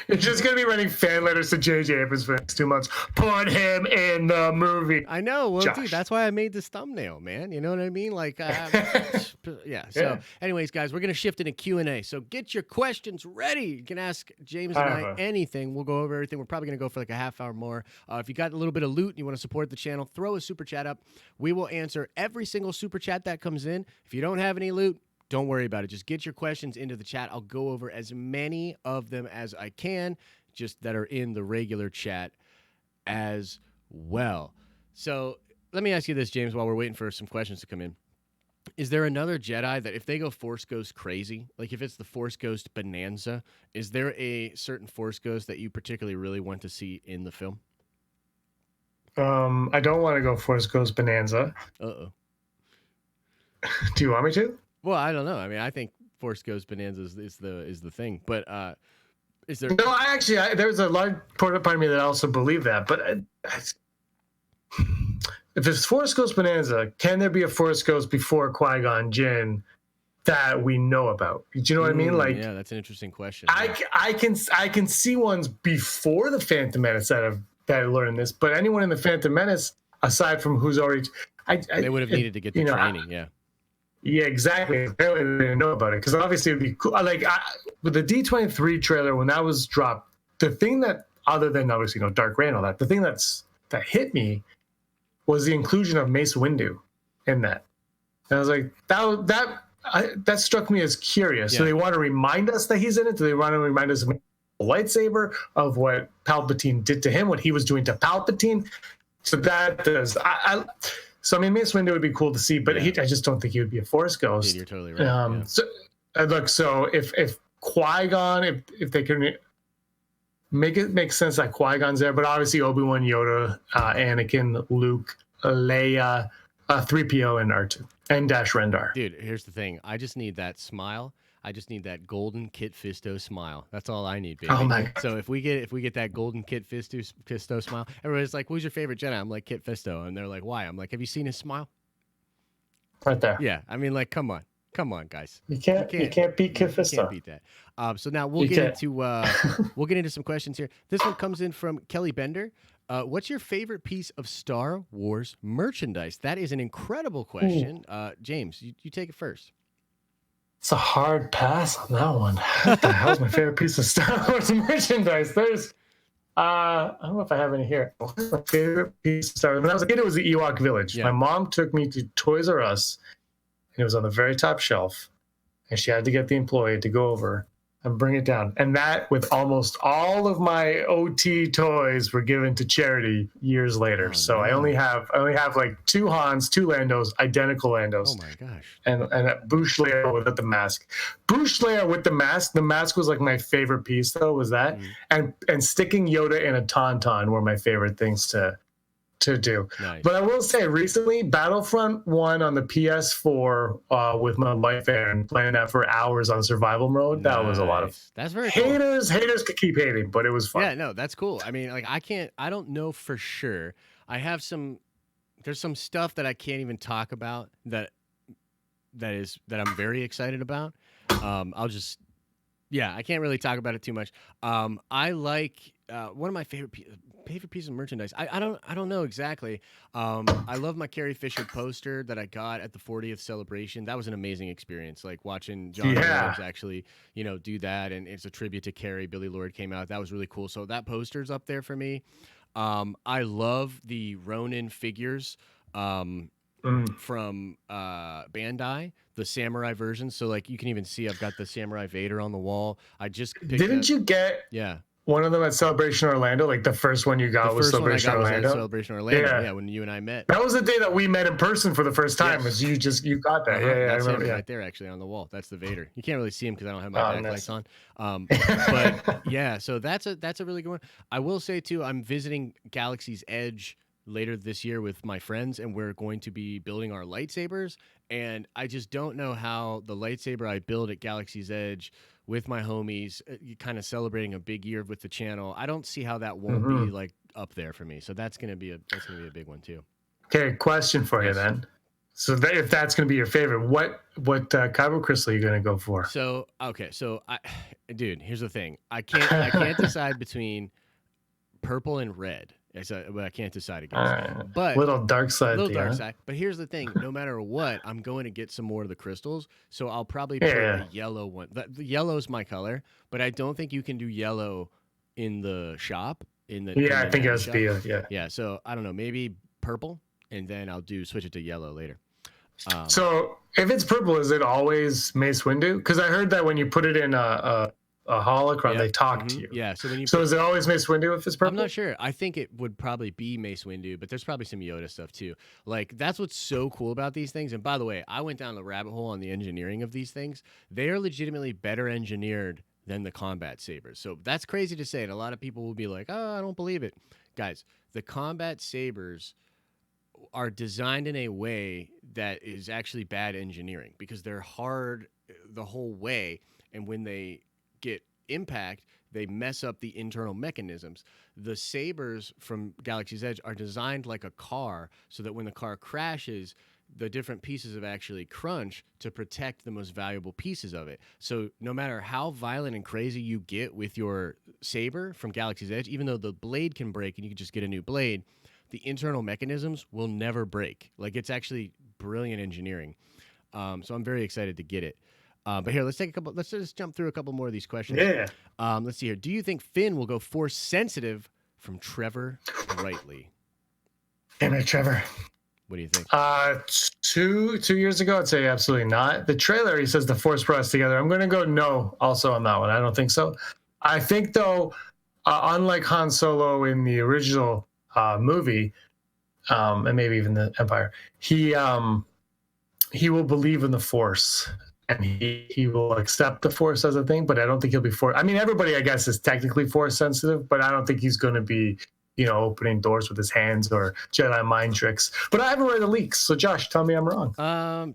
It's just going to be writing fan letters to J.J. Abrams for the next 2 months. Put him in the movie. I know. Well, dude, that's why I made this thumbnail, man. You know what I mean? Like, yeah. So anyways, guys, we're going to shift into Q&A. So get your questions ready. You can ask James and I anything. We'll go over everything. We're probably going to go for like a half hour more. If you got a little bit of loot and you want to support the channel, throw a super chat up. We will answer every single super chat that comes in. If you don't have any loot, don't worry about it. Just get your questions into the chat. I'll go over as many of them as I can, just that are in the regular chat as well. So let me ask you this, James, while we're waiting for some questions to come in. Is there another Jedi that if they go Force Ghost crazy, like if it's the Force Ghost bonanza, is there a certain Force Ghost that you particularly really want to see in the film? I don't want to go Force Ghost bonanza. Uh-oh. Do you want me to? Well, I don't know. I mean, I think Force Ghost bonanza is the thing. But is there? No, there's a large part of me that also believe that. But if it's Force Ghost bonanza, can there be a Force Ghost before Qui-Gon Jinn that we know about? Do you know what I mean? Like, yeah, that's an interesting question. I can see ones before the Phantom Menace that learned this, but anyone in the Phantom Menace aside from who's already, they would have needed to get the training. Yeah, exactly. Apparently they didn't know about it because obviously it'd be cool. Like with the D23 trailer when that was dropped, the thing that, other than obviously Dark Ray and all that, the thing that hit me was the inclusion of Mace Windu in that. And I was like, that struck me as curious. Yeah. So they want to remind us that he's in it. Do they want to remind us of the lightsaber, of what Palpatine did to him, what he was doing to Palpatine? So that does. So I mean, Mace Windu would be cool to see, but I just don't think he would be a Force Ghost. Dude, you're totally right. So if Qui-Gon, if they can make it make sense that Qui-Gon's there, but obviously Obi-Wan, Yoda, Anakin, Luke, Leia, 3PO, and R2, and Dash Rendar. Dude, here's the thing. I just need that smile. I just need that golden Kit Fisto smile. That's all I need, baby. Oh my God. So if we get that golden Kit Fisto smile, everybody's like, "Who's your favorite Jedi?" I'm like, Kit Fisto, and they're like, "Why?" I'm like, "Have you seen his smile?" Right there. Yeah, I mean, like, come on, guys. You can't beat Kit Fisto. You can't beat that. So now we'll get into some questions here. This one comes in from Kelly Bender. What's your favorite piece of Star Wars merchandise? That is an incredible question. James, you take it first. It's a hard pass on that one. What the hell's my favorite piece of Star Wars merchandise? There's I don't know if I have any here. What's my favorite piece of Star Wars? When I was a kid, it was the Ewok Village. Yeah. My mom took me to Toys R Us, and it was on the very top shelf. And she had to get the employee to go over and bring it down. And that, with almost all of my OT toys, were given to charity years later. So I only have like 2 Hans, 2 Landos, identical Landos. Oh my gosh. And a Bouche Leia without the mask. Bouche Leia with the mask. The mask was like my favorite piece, though. Was that and sticking Yoda in a tauntaun were my favorite things to do. Nice. But I will say, recently, Battlefront 1 on the PS4 with my wife and playing that for hours on survival mode. That was a lot of That's very cool. Haters could keep hating, but it was fun. Yeah, no, that's cool. I mean, like I don't know for sure. There's some stuff that I can't even talk about that I'm very excited about. I can't really talk about it too much. I like one of my favorite pieces of merchandise. I don't know exactly. I love my Carrie Fisher poster that I got at the 40th celebration. That was an amazing experience. Like watching John Williams actually, do that, and it's a tribute to Carrie. Billy Lord came out. That was really cool. So that poster's up there for me. I love the Ronin figures. From Bandai, the samurai version. So like you can even see I've got the Samurai Vader on the wall. I just Didn't you get one of them at Celebration Orlando? Like the first one you got was Celebration Orlando. Celebration Orlando. Yeah, when you and I met. That was the day that we met in person for the first time. Was you got that? Yeah, that's I remember. Right there, actually on the wall. That's the Vader. You can't really see him because I don't have my backlights on. But yeah, so that's a really good one. I will say too, I'm visiting Galaxy's Edge later this year with my friends, and we're going to be building our lightsabers. And I just don't know how the lightsaber I build at Galaxy's Edge with my homies, kind of celebrating a big year with the channel, I don't see how that won't be like up there for me. So that's gonna be a big one too. Okay, question for you then. So if that's gonna be your favorite, what Kyber crystal are you gonna go for? So dude, here's the thing. I can't decide between purple and red. I can't decide against. But little dark side. But here's the thing: no matter what, I'm going to get some more of the crystals. So I'll probably put a yellow one. The yellow's my color, but I don't think you can do yellow in the shop. I think it has to be Yeah. So I don't know, maybe purple, and then I'll switch it to yellow later. So if it's purple, is it always Mace Windu? Because I heard that when you put it in a holocron, they talk to you. Yeah. So is it always Mace Windu if it's purple? I'm not sure. I think it would probably be Mace Windu, but there's probably some Yoda stuff too. Like that's what's so cool about these things. And by the way, I went down the rabbit hole on the engineering of these things. They are legitimately better engineered than the combat sabers. So that's crazy to say. And a lot of people will be like, "Oh, I don't believe it." Guys, the combat sabers are designed in a way that is actually bad engineering because they're hard the whole way, and when they get impact, they mess up the internal mechanisms. The sabers from Galaxy's Edge are designed like a car so that when the car crashes, the different pieces have actually crunch to protect the most valuable pieces of it. So no matter how violent and crazy you get with your saber from Galaxy's Edge, even though the blade can break and you can just get a new blade, the internal mechanisms will never break. Like it's actually brilliant engineering. So I'm very excited to get it. But here, let's just jump through a couple more of these questions. Yeah. Let's see here. Do you think Finn will go force sensitive from Trevor Brightly? Damn it, Trevor. What do you think? 2 years ago, I'd say absolutely not. The trailer, he says the Force brought us together. I'm going to go no also on that one. I don't think so. I think, though, unlike Han Solo in the original movie, and maybe even the Empire, he will believe in the Force. And he will accept the Force as a thing, but I don't think he'll be Force. I mean, everybody, I guess, is technically Force sensitive, but I don't think he's going to be, opening doors with his hands or Jedi mind tricks. But I haven't read the leaks, so Josh, tell me I'm wrong.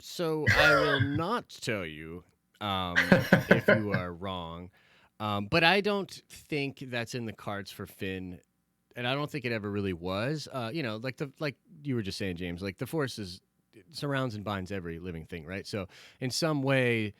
So I will not tell you if you are wrong, but I don't think that's in the cards for Finn, and I don't think it ever really was. Like you were just saying, James, like the Force surrounds and binds every living thing, right? So in some way,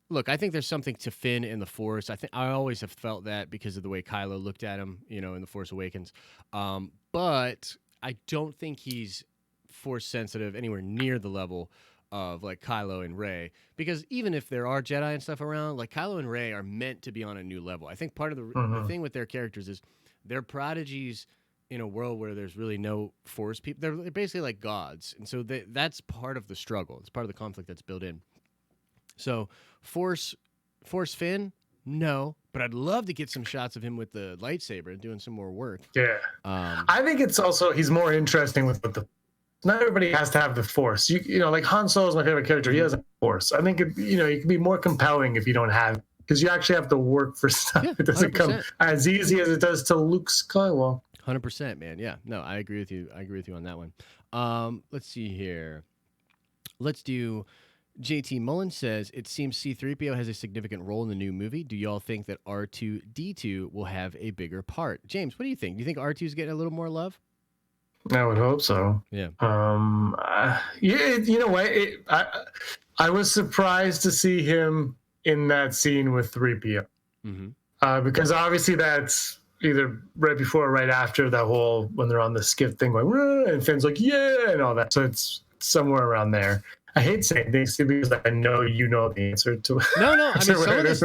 look, I think there's something to Finn in the Force. I always have felt that because of the way Kylo looked at him, in The Force Awakens. But I don't think he's Force sensitive anywhere near the level of like Kylo and Rey, because even if there are Jedi and stuff around, like Kylo and Rey are meant to be on a new level. I think part of the thing with their characters is they're prodigies in a world where there's really no Force people. They're basically like gods, and so that's part of the struggle. It's part of the conflict that's built in. So Force Finn, no, but I'd love to get some shots of him with the lightsaber and doing some more work. Yeah, I think it's also he's more interesting with the. Not everybody has to have the Force. You know, like Han Solo is my favorite character. He has a Force. I think it can be more compelling if you don't have, because you actually have to work for stuff. Yeah, it doesn't 100%. come as easy as it does to Luke Skywalker. 100%, man. Yeah, no, I agree with you. I agree with you on that one. Let's see here. Let's do. JT Mullen says, it seems C-3PO has a significant role in the new movie. Do y'all think that R2-D2 will have a bigger part? James, what do you think? Do you think R2 is getting a little more love? I would hope so. Yeah. Yeah. You know what? I was surprised to see him in that scene with 3PO. Because obviously that's either right before or right after that whole when they're on the skiff thing going, and Finn's like, yeah, and all that. So it's somewhere around there. I hate saying things because I know you know the answer to it. No. I mean, some of this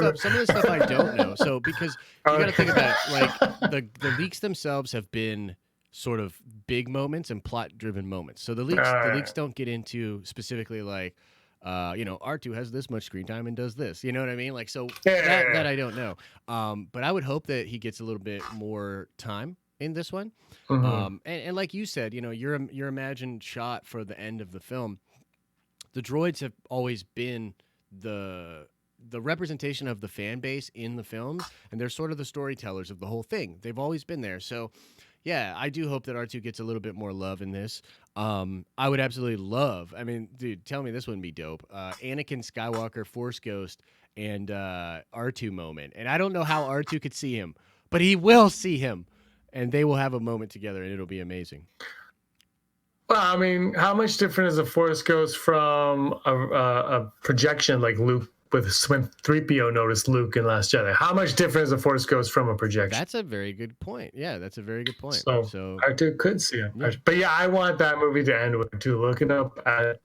stuff I don't know. So because you got to think about it, like the leaks themselves have been sort of big moments and plot-driven moments. So the leaks don't get into specifically like, R2 has this much screen time and does this. You know what I mean? Like, so that I don't know. But I would hope that he gets a little bit more time in this one. And like you said, your imagined shot for the end of the film. The droids have always been the representation of the fan base in the films, and they're sort of the storytellers of the whole thing. They've always been there. So, yeah, I do hope that R2 gets a little bit more love in this. I would absolutely love. I mean, dude, tell me this wouldn't be dope. Anakin Skywalker, Force Ghost, and R2 moment. And I don't know how R2 could see him, but he will see him, and they will have a moment together, and it'll be amazing. Well, I mean, how much different is a Force Ghost from a projection like Luke when 3PO noticed Luke in Last Jedi? How much different is a Force Ghost from a projection? That's a very good point. Yeah, that's a very good point. So R2 could see him. Yeah. But yeah, I want that movie to end with R2 looking up at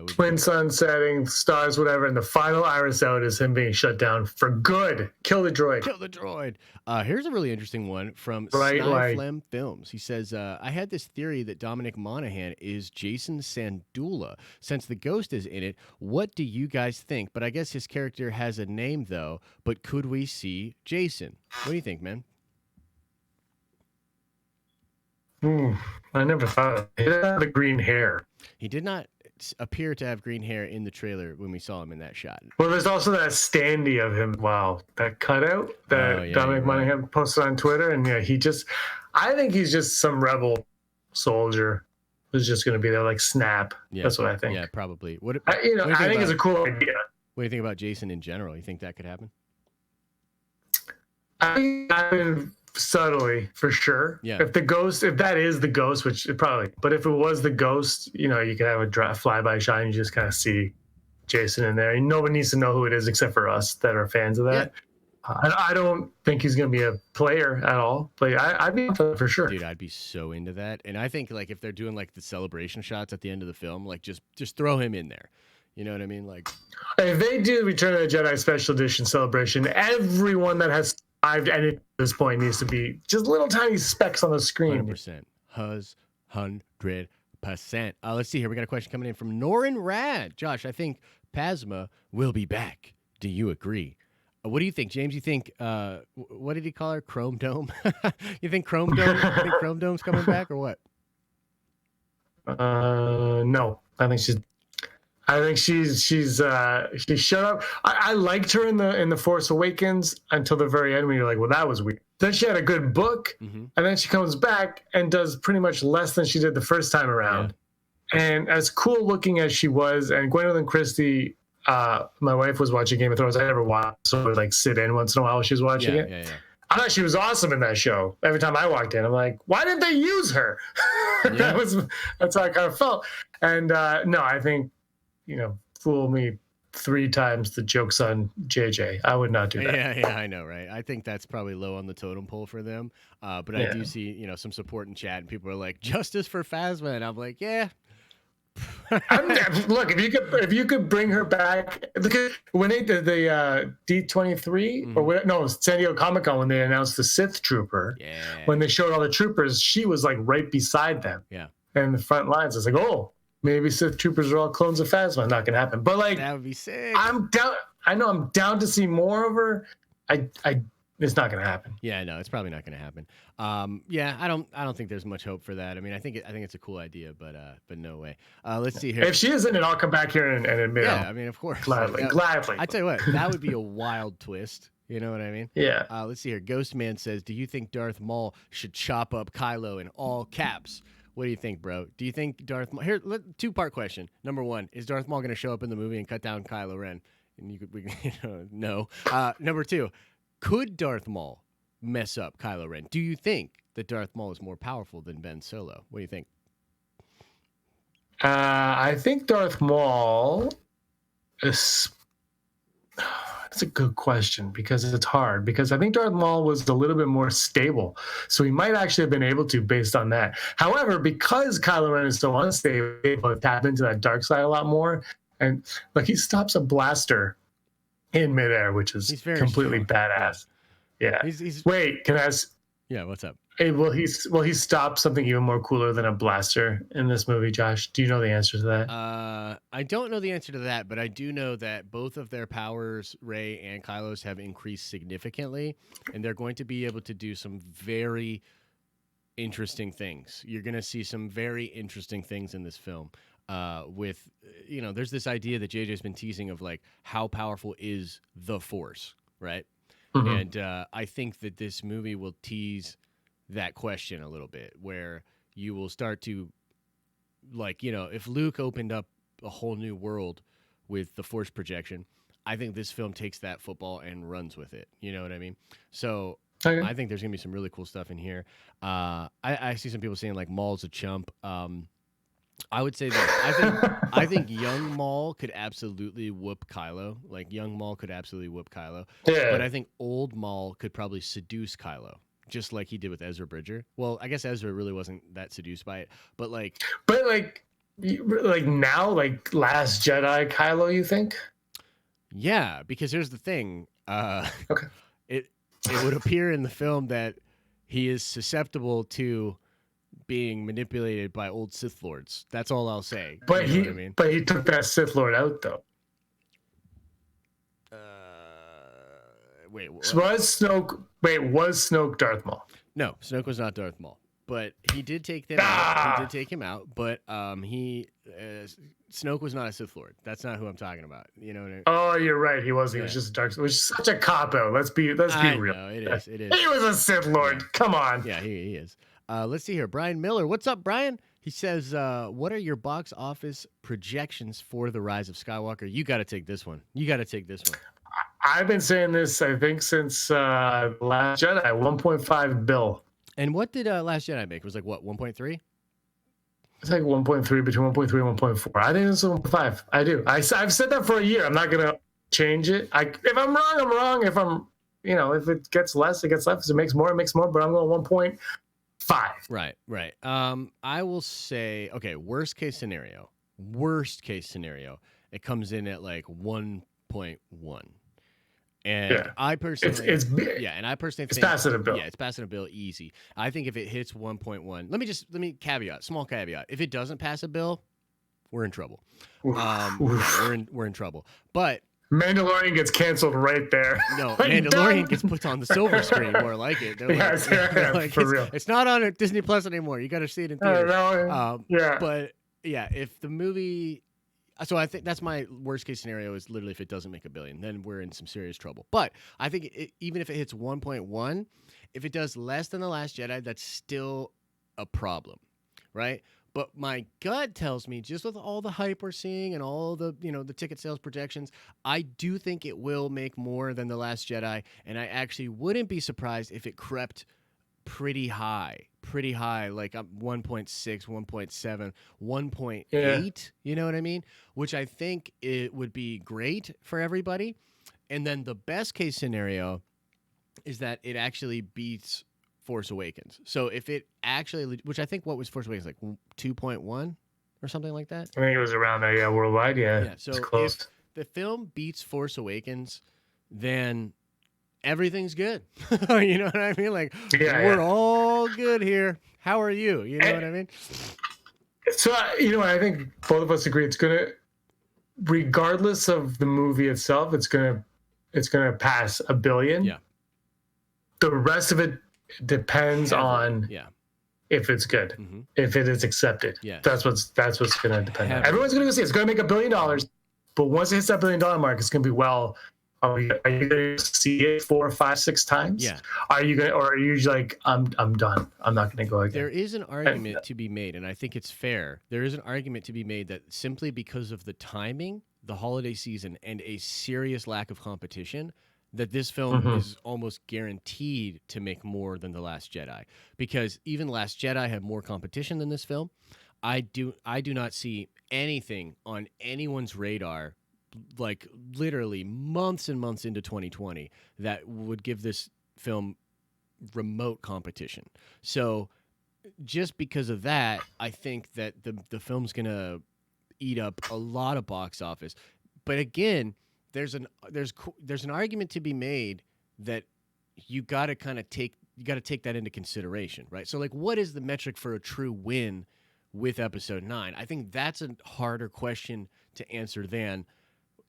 twin sun setting, stars, whatever, and the final iris out is him being shut down for good. Kill the droid. Kill the droid. Here's a really interesting one from Sniflem Films. He says, I had this theory that Dominic Monaghan is Jason Sandula. Since the ghost is in it, what do you guys think? But I guess his character has a name, though. But could we see Jason? What do you think, man? I never thought of it. He didn't have the green hair. He did not appear to have green hair in the trailer when we saw him in that shot. Well, there's also that standee of him. Wow, that cutout that Dominic Monaghan posted on Twitter, and I think he's just some rebel soldier who's just going to be there like Snap. Yeah, that's what I think. Yeah, probably. I think it's a cool idea. What do you think about Jason in general? You think that could happen? I mean, subtly, for sure. Yeah. If that is the ghost, which it probably, but if it was the ghost, you could have a flyby shot and you just kind of see Jason in there. And nobody needs to know who it is except for us that are fans of that. Yeah. I don't think he's going to be a player at all. But I'd be into that for sure. Dude, I'd be so into that. And I think like if they're doing like the celebration shots at the end of the film, like just throw him in there. You know what I mean? Like if they do Return of the Jedi Special Edition celebration, everyone that has survived at this point needs to be just little tiny specks on the screen. 100%. 100%. Let's see here. We got a question coming in from Norin Rad. Josh, I think Phasma will be back. Do you agree? What do you think, James? You think what did he call her? Chrome Dome? You think Chrome Dome's coming back or what? No. I think she's she showed up. I liked her in the Force Awakens until the very end when you're like, well, that was weird. Then she had a good book, and then she comes back and does pretty much less than she did the first time around. Yeah. And as cool looking as she was, and Gwendolyn Christie, my wife was watching Game of Thrones. I never watched, so I would like sit in once in a while while she was watching it. Yeah. I thought she was awesome in that show. Every time I walked in, I'm like, why didn't they use her? Yeah. That's how I kind of felt. And no, I think, fool me 3 times the joke's on JJ. I would not do that. Yeah, I know, right? I think that's probably low on the totem pole for them. But I do see, some support in chat, and people are like, justice for Phasma. And I'm like, yeah, Look, if you could bring her back, because when they did the D23 or what, no, San Diego Comic Con, when they announced the Sith Trooper, Yeah. when they showed all the troopers, she was like right beside them. Yeah. And the front lines. It's like, oh, maybe Sith troopers are all clones of Phasma. Not gonna happen. But like, That would be sick. I'm down. I know I'm down to see more of her. It's not gonna happen. Yeah, no, it's probably not going to happen. Yeah, I don't think there's much hope for that. I mean, I think it's a cool idea, but no way. Let's see here. If she isn't, I'll come back here and admit. Yeah, I mean, of course, gladly. I tell you what, that would be a wild twist. You know what I mean? Yeah. Let's see here. Ghostman says, "Do you think Darth Maul should chop up Kylo in all caps?" What do you think, bro? Do you think Darth Maul... Here, two-part question. Number one, is Darth Maul going to show up in the movie and cut down Kylo Ren? And no. Number two, could Darth Maul mess up Kylo Ren? Do you think that Darth Maul is more powerful than Ben Solo? What do you think? I think Darth Maul is... That's a good question because it's hard. Because I think Darth Maul was a little bit more stable, so he might actually have been able to based on that. However, because Kylo Ren is so unstable, he's able to tap into that dark side a lot more, and like he stops a blaster in midair, which is completely strong. badass. Yeah. He's... Wait, can I ask? Yeah, what's up? Hey, will he stop something even more cooler than a blaster in this movie, Josh? Do you know the answer to that? I don't know the answer to that, but I do know that both of their powers, Rey and Kylo's, have increased significantly, and they're going to be able to do some very interesting things. You're going to see some very interesting things in this film. With, there's this idea that JJ's been teasing of like how powerful is the Force, right? Mm-hmm. And I think that this movie will tease that question a little bit, where you will start to, like, if Luke opened up a whole new world with the Force projection, I think this film takes that football and runs with it. You know what I mean? So okay. I think there's gonna be some really cool stuff in here. I see some people saying like Maul's a chump. I would say that I think young Maul could absolutely whoop Kylo. Like young Maul could absolutely whoop Kylo. Yeah. But I think old Maul could probably seduce Kylo, just like he did with Ezra Bridger. Well, I guess Ezra really wasn't that seduced by it, but now, like Last Jedi Kylo, you think? Yeah, because here's the thing. Okay. It would appear in the film that he is susceptible to being manipulated by old Sith Lords. That's all I'll say. But but he took that Sith Lord out though. Wait. Was Snoke Darth Maul? No, Snoke was not Darth Maul. But he did take them out. He did take him out. But Snoke was not a Sith Lord. That's not who I'm talking about. You know what I mean? Oh, you're right. He wasn't. He was just dark. It was such a cop out. Let's be real. No, it is. He was a Sith Lord. Yeah. Come on. Yeah, he is. Let's see here. Brian Miller. What's up, Brian? He says, what are your box office projections for The Rise of Skywalker? You got to take this one. I've been saying this, I think, since Last Jedi, 1.5 bill. And what did Last Jedi make? It was like, what, 1.3? It's like 1.3, between 1.3 and 1.4. I think it's 1.5. I do. I've said that for a year. I'm not going to change it. If I'm wrong, I'm wrong. If I'm, if it gets less, it gets less. If it makes more, it makes more. But I'm going 1.5. Right. I will say, okay, worst case scenario, it comes in at like 1.1. And yeah. I personally, it's think passing a bill. Yeah, it's passing a bill easy. I think if it hits 1.1, let me small caveat. If it doesn't pass a bill, we're in trouble. We're in trouble. But Mandalorian gets canceled right there. No, Mandalorian gets put on the silver screen, more like it. For real. It's not on Disney Plus anymore. You got to see it in theaters. Yeah. But yeah, if the movie. So I think that's my worst case scenario is literally if it doesn't make $1 billion, then we're in some serious trouble. But I think even if it hits 1.1, if it does less than The Last Jedi, that's still a problem, right? But my gut tells me, just with all the hype we're seeing and all the the ticket sales projections, I do think it will make more than The Last Jedi, and I actually wouldn't be surprised if it crept pretty high, like 1.6, 1.7, 1.8, yeah. You know what I mean? Which I think it would be great for everybody. And then the best case scenario is that it actually beats Force Awakens. So if it actually, which I think what was Force Awakens, like 2.1? or something like that. I think it was around there, yeah, worldwide, yeah. Yeah. It's So if close. the film beats Force Awakens, then everything's good. You know what I mean? Like Yeah, we're yeah. all good here. How are you? You know And what I mean? so, I think both of us agree it's gonna, regardless of the movie itself, it's gonna pass a billion. Yeah. The rest of it depends Heavily. on Yeah. if it's good, if it is accepted. Yes. That's what's going to depend on. Heavily. Everyone's going to go see it. It's going to make $1 billion, but once it hits that $1 billion mark, it's going to be, well, are you going to see it 4, 5, 6 times? Yeah. Are you going to, or are you like, I'm done. I'm not going to go again. There is an argument to be made, and I think it's fair. There is an argument to be made that simply because of the timing, the holiday season, and a serious lack of competition, that this film is almost guaranteed to make more than The Last Jedi. Because even Last Jedi had more competition than this film. I do not see anything on anyone's radar, like literally months and months into 2020, that would give this film remote competition. So just because of that, I think that the film's gonna eat up a lot of box office. But again, there's an argument to be made that you got to take that into consideration, right? So like, what is the metric for a true win with Episode 9? I think that's a harder question to answer than,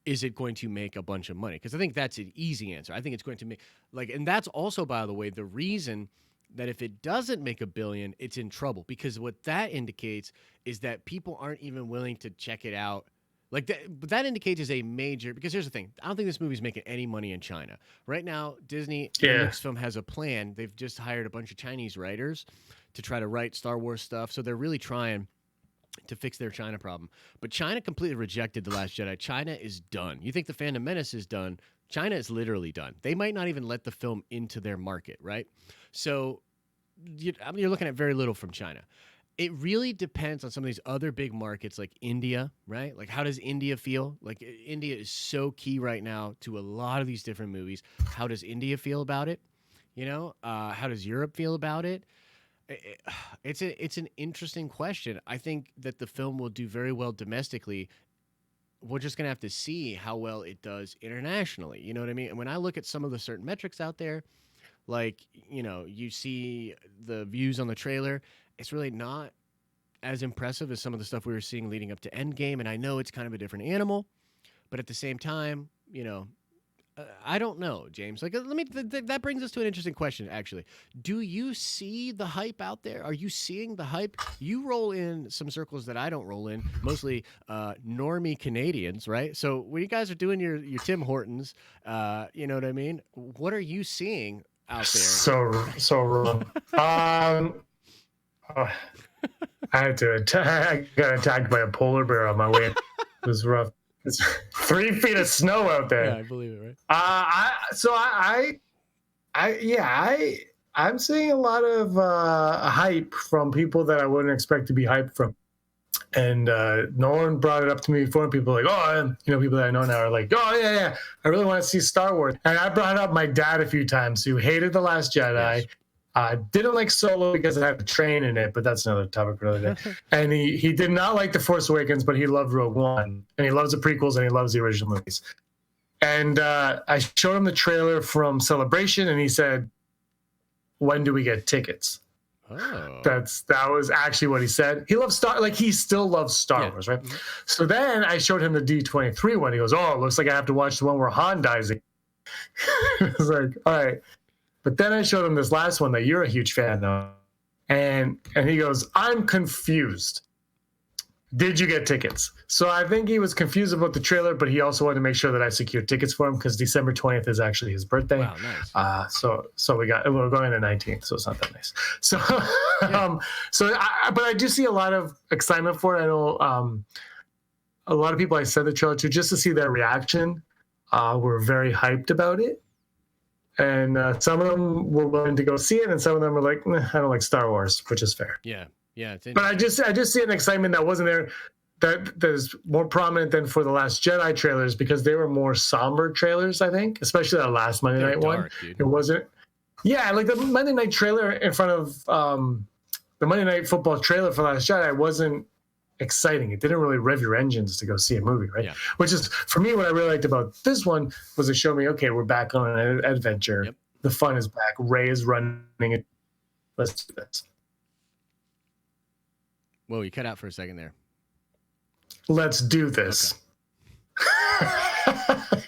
is it going to make a bunch of money? Because I think that's an easy answer. I think it's going to make, like, and that's also, by the way, the reason that if it doesn't make $1 billion, it's in trouble. Because what that indicates is that people aren't even willing to check it out. Like that indicates is a major, because here's the thing. I don't think this movie's making any money in China. Right now, Disney and Lucasfilm has a plan. They've just hired a bunch of Chinese writers to try to write Star Wars stuff. So they're really trying to fix their China problem. But China completely rejected The Last Jedi. China is done. You think The Phantom Menace is done. China is literally done. They might not even let the film into their market, right? So you're looking at very little from China. It really depends on some of these other big markets like India, right? Like, how does India feel? Like, India is so key right now to a lot of these different movies. How does India feel about it? You know, how does Europe feel about it? It's an interesting question. I think that the film will do very well domestically. We're just going to have to see how well it does internationally. You know what I mean? And when I look at some of the certain metrics out there, like, you know, you see the views on the trailer, it's really not as impressive as some of the stuff we were seeing leading up to Endgame. And I know it's kind of a different animal, but at the same time, you know, I don't know, James. Like, that brings us to an interesting question, actually. Do you see the hype out there? Are you seeing the hype? You roll in some circles that I don't roll in, mostly normie Canadians, right? So when you guys are doing your Tim Hortons, you know what I mean? What are you seeing out there? So wrong. I got attacked by a polar bear on my way. It was rough. It's 3 feet of snow out there. Yeah, I believe it, right? I'm seeing a lot of hype from people that I wouldn't expect to be hyped from. And no one brought it up to me before. And people are like, people that I know now are like, oh, yeah, I really want to see Star Wars. And I brought up my dad a few times who hated The Last Jedi. Yes. Didn't like Solo because it had a train in it, but that's another topic for another day. And he did not like The Force Awakens, but he loved Rogue One. And he loves the prequels and he loves the original movies. And I showed him the trailer from Celebration and he said, when do we get tickets? Oh. That was actually what he said. He loves he still loves Star Wars, right? Mm-hmm. So then I showed him the D23 one. He goes, oh, it looks like I have to watch the one where Han dies. I was like, all right. But then I showed him this last one that you're a huge fan of. And he goes, I'm confused. Did you get tickets? So I think he was confused about the trailer, but he also wanted to make sure that I secured tickets for him because December 20th is actually his birthday. Wow, nice. So we're going to 19th, so it's not that nice. So, yeah. But I do see a lot of excitement for it. I know a lot of people I sent the trailer to just to see their reaction were very hyped about it. And some of them were willing to go see it, and some of them were like, I don't like Star Wars, which is fair. Yeah. But I just see an excitement that wasn't there, that is more prominent than for the Last Jedi trailers because they were more somber trailers, I think, especially that last Monday night one. Dude. It wasn't. Yeah, like the Monday night trailer in front of the Monday Night Football trailer for Last Jedi wasn't exciting. It didn't really rev your engines to go see a movie, right? Yeah. Which is, for me, what I really liked about this one was it showed me, okay, we're back on an adventure. Yep. The fun is back. Rey is running it. Let's do this. Whoa, you cut out for a second there. Let's do this.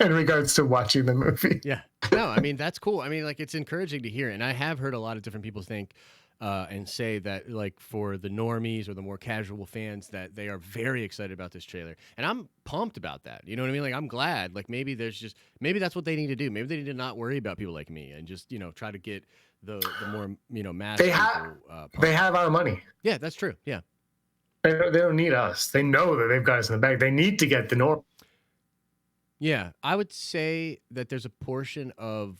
In regards to watching the movie. Yeah. No, I mean, that's cool. I mean, like, it's encouraging to hear. And I have heard a lot of different people think and say that, like, for the normies or the more casual fans, that they are very excited about this trailer. And I'm pumped about that. You know what I mean? Like, I'm glad. Like, maybe that's what they need to do. Maybe they need to not worry about people like me and just, try to get the more, mass They people. They have our money. Yeah, that's true. Yeah. They don't need us. They know that they've got us in the bag. They need to get the norm. Yeah, I would say that there's a portion of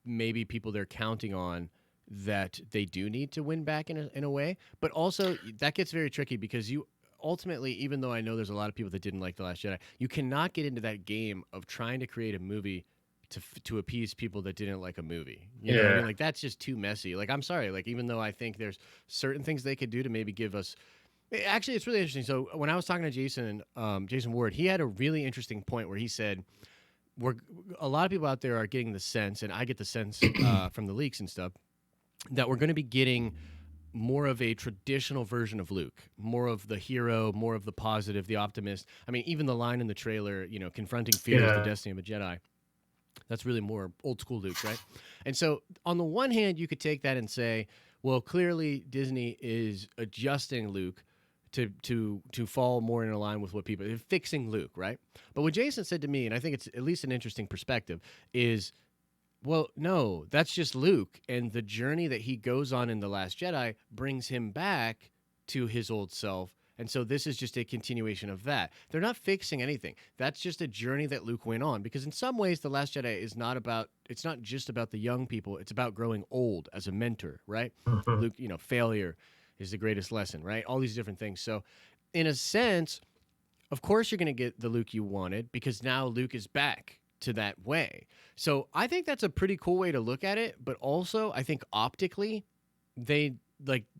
maybe people they're counting on that they do need to win back in a way, but also that gets very tricky because you ultimately, even though I know there's a lot of people that didn't like The Last Jedi, you cannot get into that game of trying to create a movie to appease people that didn't like a movie. You know what I mean? Like, that's just too messy. Like, I'm sorry. Like, even though I think there's certain things they could do to maybe give us. Actually, it's really interesting. So when I was talking to Jason Ward, he had a really interesting point where he said, a lot of people out there are getting the sense, and I get the sense from the leaks and stuff, that we're going to be getting more of a traditional version of Luke, more of the hero, more of the positive, the optimist. I mean, even the line in the trailer, confronting fear is the destiny of a Jedi. That's really more old school Luke, right? And so on the one hand, you could take that and say, well, clearly Disney is adjusting Luke to fall more in line with what people are fixing Luke, right? But what Jason said to me, and I think it's at least an interesting perspective, is, well, no, that's just Luke, and the journey that he goes on in The Last Jedi brings him back to his old self, and so this is just a continuation of that. They're not fixing anything. That's just a journey that Luke went on, because in some ways, The Last Jedi is not just about the young people. It's about growing old as a mentor, right? Mm-hmm. Luke, failure is the greatest lesson, right? All these different things. So in a sense, of course you're going to get the Luke you wanted because now Luke is back to that way. So I think that's a pretty cool way to look at it. But also I think optically they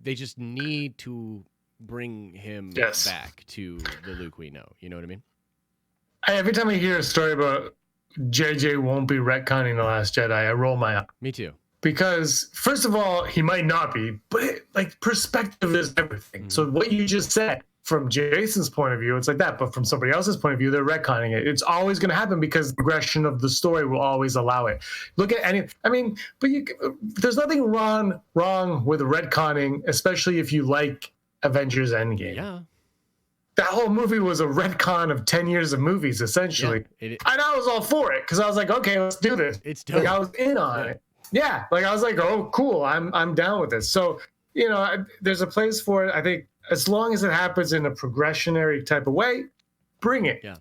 just need to bring him back to the Luke we know. You know what I mean? Every time I hear a story about JJ won't be retconning The Last Jedi, I roll my eye. Me too. Because first of all, he might not be, but perspective is everything. Mm-hmm. So what you just said, from Jason's point of view, it's like that. But from somebody else's point of view, they're retconning it. It's always going to happen because the progression of the story will always allow it. Look at there's nothing wrong with retconning, especially if you like Avengers Endgame. Yeah. That whole movie was a retcon of 10 years of movies, essentially. Yeah, and I was all for it because I was like, okay, let's do this. It's dope. I was in on it. Yeah, I was like, oh, cool, I'm down with this. So, there's a place for it. I think as long as it happens in a progressionary type of way, bring it. Yeah.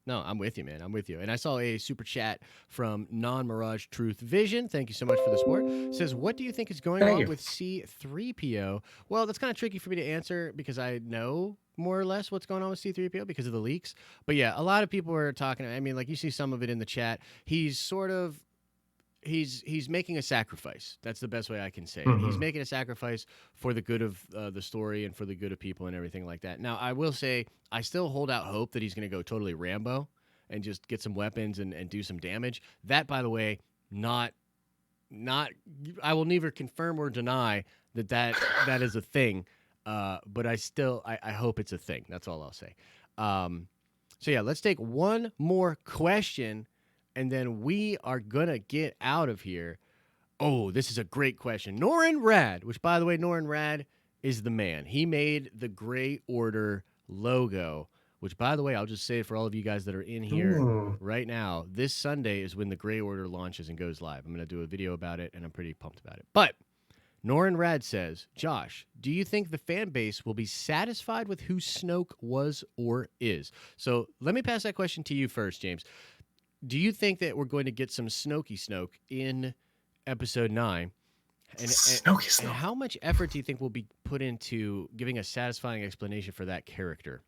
No, I'm with you, man. I'm with you. And I saw a super chat from Non-Mirage Truth Vision. Thank you so much for the support. It says, what do you think is going on with C-3PO? Well, that's kind of tricky for me to answer because I know more or less what's going on with C-3PO because of the leaks. But yeah, a lot of people are talking. I mean, like you see some of it in the chat. He's sort of he's making a sacrifice. That's the best way I can say it. Mm-hmm. He's making a sacrifice for the good of the story and for the good of people and everything like that. Now, I will say I still hold out hope that he's going to go totally Rambo and just get some weapons and do some damage. That, by the way, not I will neither confirm or deny that is a thing. But I hope it's a thing. That's all I'll say. So yeah, let's take one more question. And then we are going to get out of here. Oh, this is a great question. Norin Rad, which, by the way, Norin Rad is the man. He made the Grey Order logo, which, by the way, I'll just say it for all of you guys that are in here right now. This Sunday is when the Grey Order launches and goes live. I'm going to do a video about it, and I'm pretty pumped about it. But Norin Rad says, Josh, do you think the fan base will be satisfied with who Snoke was or is? So let me pass that question to you first, James. Do you think that we're going to get some Snoke in episode 9? And how much effort do you think will be put into giving a satisfying explanation for that character?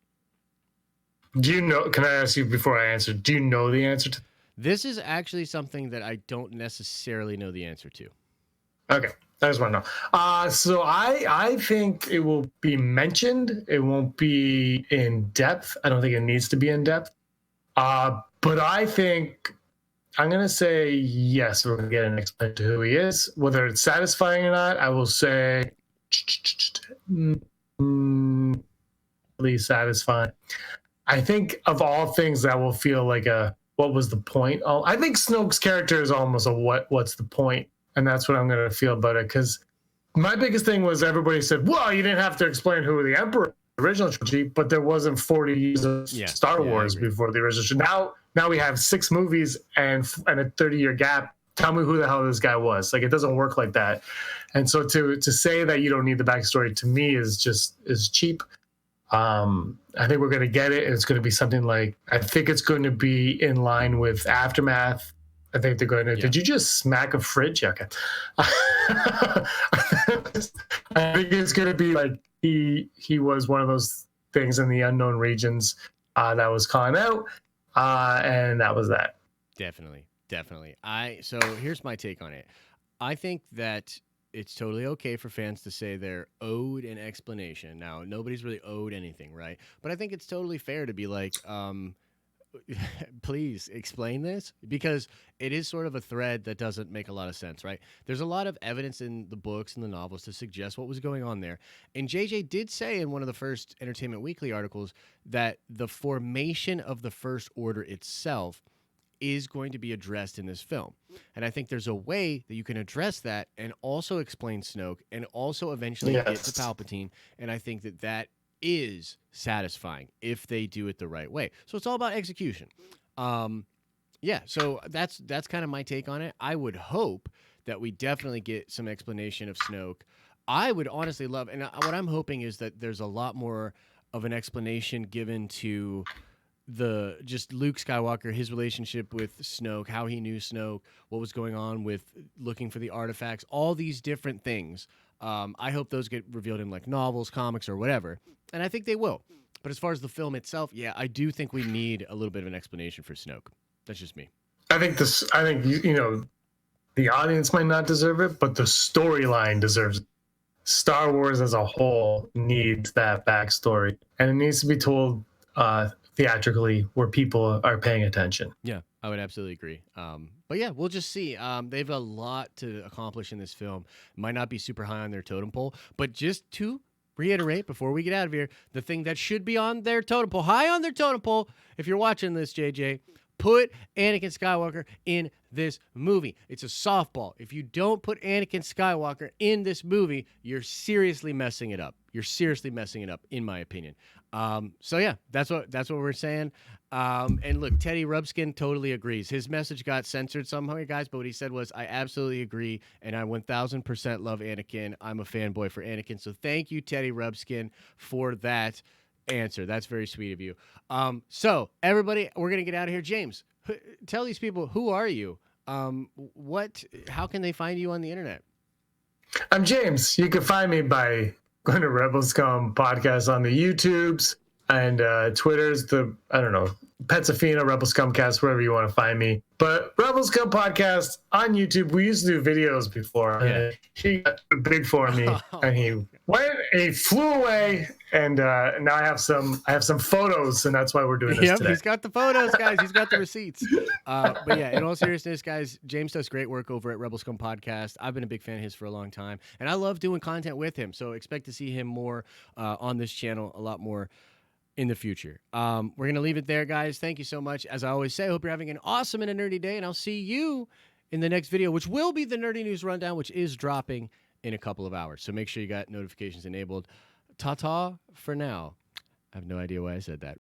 Do you know? Can I ask you before I answer? Do you know the answer to? This is actually something that I don't necessarily know the answer to. Okay. I just want to know. So I think it will be mentioned. It won't be in depth. I don't think it needs to be in depth. But I think I'm gonna say yes. We're gonna get an explanation to who he is, whether it's satisfying or not. I will say, really satisfying. I think of all things that will feel like a what was the point? Oh, I think Snoke's character is almost a what's the point, and that's what I'm gonna feel about it. Because my biggest thing was everybody said, "Well, you didn't have to explain who the Emperor." Original trilogy, but there wasn't 40 years of Star Wars before the original trilogy. Now we have 6 movies and a 30-year gap. Tell me who the hell this guy was. Like, it doesn't work like that. And so to say that you don't need the backstory, to me, is cheap. I think we're going to get it, and it's going to be something like, I think it's going to be in line with Aftermath. I think they're going to. Yeah. Did you just smack a fridge? Yeah, okay. I think it's going to be like he was one of those things in the unknown regions that was calling out, and that was that. Definitely. So here's my take on it. I think that it's totally okay for fans to say they're owed an explanation. Now, nobody's really owed anything, right? But I think it's totally fair to be like, please explain this, because it is sort of a thread that doesn't make a lot of sense, right? There's a lot of evidence in the books and the novels to suggest what was going on there. And JJ did say in one of the first Entertainment Weekly articles that the formation of the First Order itself is going to be addressed in this film. And I think there's a way that you can address that and also explain Snoke and also eventually get to Palpatine. And I think that is satisfying if they do it the right way. So it's all about execution. So that's kind of my take on it. I would hope that we definitely get some explanation of Snoke. I would honestly love, and what I'm hoping is that there's a lot more of an explanation given to just Luke Skywalker, his relationship with Snoke, how he knew Snoke, what was going on with looking for the artifacts, all these different things. I hope those get revealed in like novels, comics, or whatever. And I think they will. But as far as the film itself, yeah, I do think we need a little bit of an explanation for Snoke. That's just me. I think the audience might not deserve it, but the storyline deserves it. Star Wars as a whole needs that backstory, and it needs to be told theatrically where people are paying attention. Yeah, I would absolutely agree. But yeah, we'll just see. They have a lot to accomplish in this film. Might not be super high on their totem pole, but just to reiterate before we get out of here, the thing that should be on their totem pole, high on their totem pole, if you're watching this, JJ, put Anakin Skywalker in this movie. It's a softball. If you don't put Anakin Skywalker in this movie, you're seriously messing it up. You're seriously messing it up, in my opinion. So yeah, that's what we're saying. And look, Teddy Rubskin totally agrees. His message got censored somehow, guys, but what he said was, I absolutely agree, and I 1000% love Anakin. I'm a fanboy for Anakin. So thank you, Teddy Rubskin, for that answer. That's very sweet of you. So everybody, we're going to get out of here. James, tell these people, who are you? How can they find you on the internet? I'm James. You can find me by going to Rebel Scum Podcast on the YouTubes and Twitter's Petsafina, Rebel Scumcast, wherever you want to find me. But Rebel Scum Podcast on YouTube, we used to do videos before. Yeah. He got too big for me, and he flew away, and now I have some photos, and that's why we're doing this today. He's got the photos, guys. He's got the receipts. But yeah, in all seriousness, guys, James does great work over at Rebel Scum Podcast. I've been a big fan of his for a long time, and I love doing content with him. So expect to see him more on this channel, a lot more in the future. We're going to leave it there, guys. Thank you so much. As I always say, I hope you're having an awesome and a nerdy day, and I'll see you in the next video, which will be the Nerdy News Rundown, which is dropping in a couple of hours. So make sure you got notifications enabled. Ta-ta for now. I have no idea why I said that.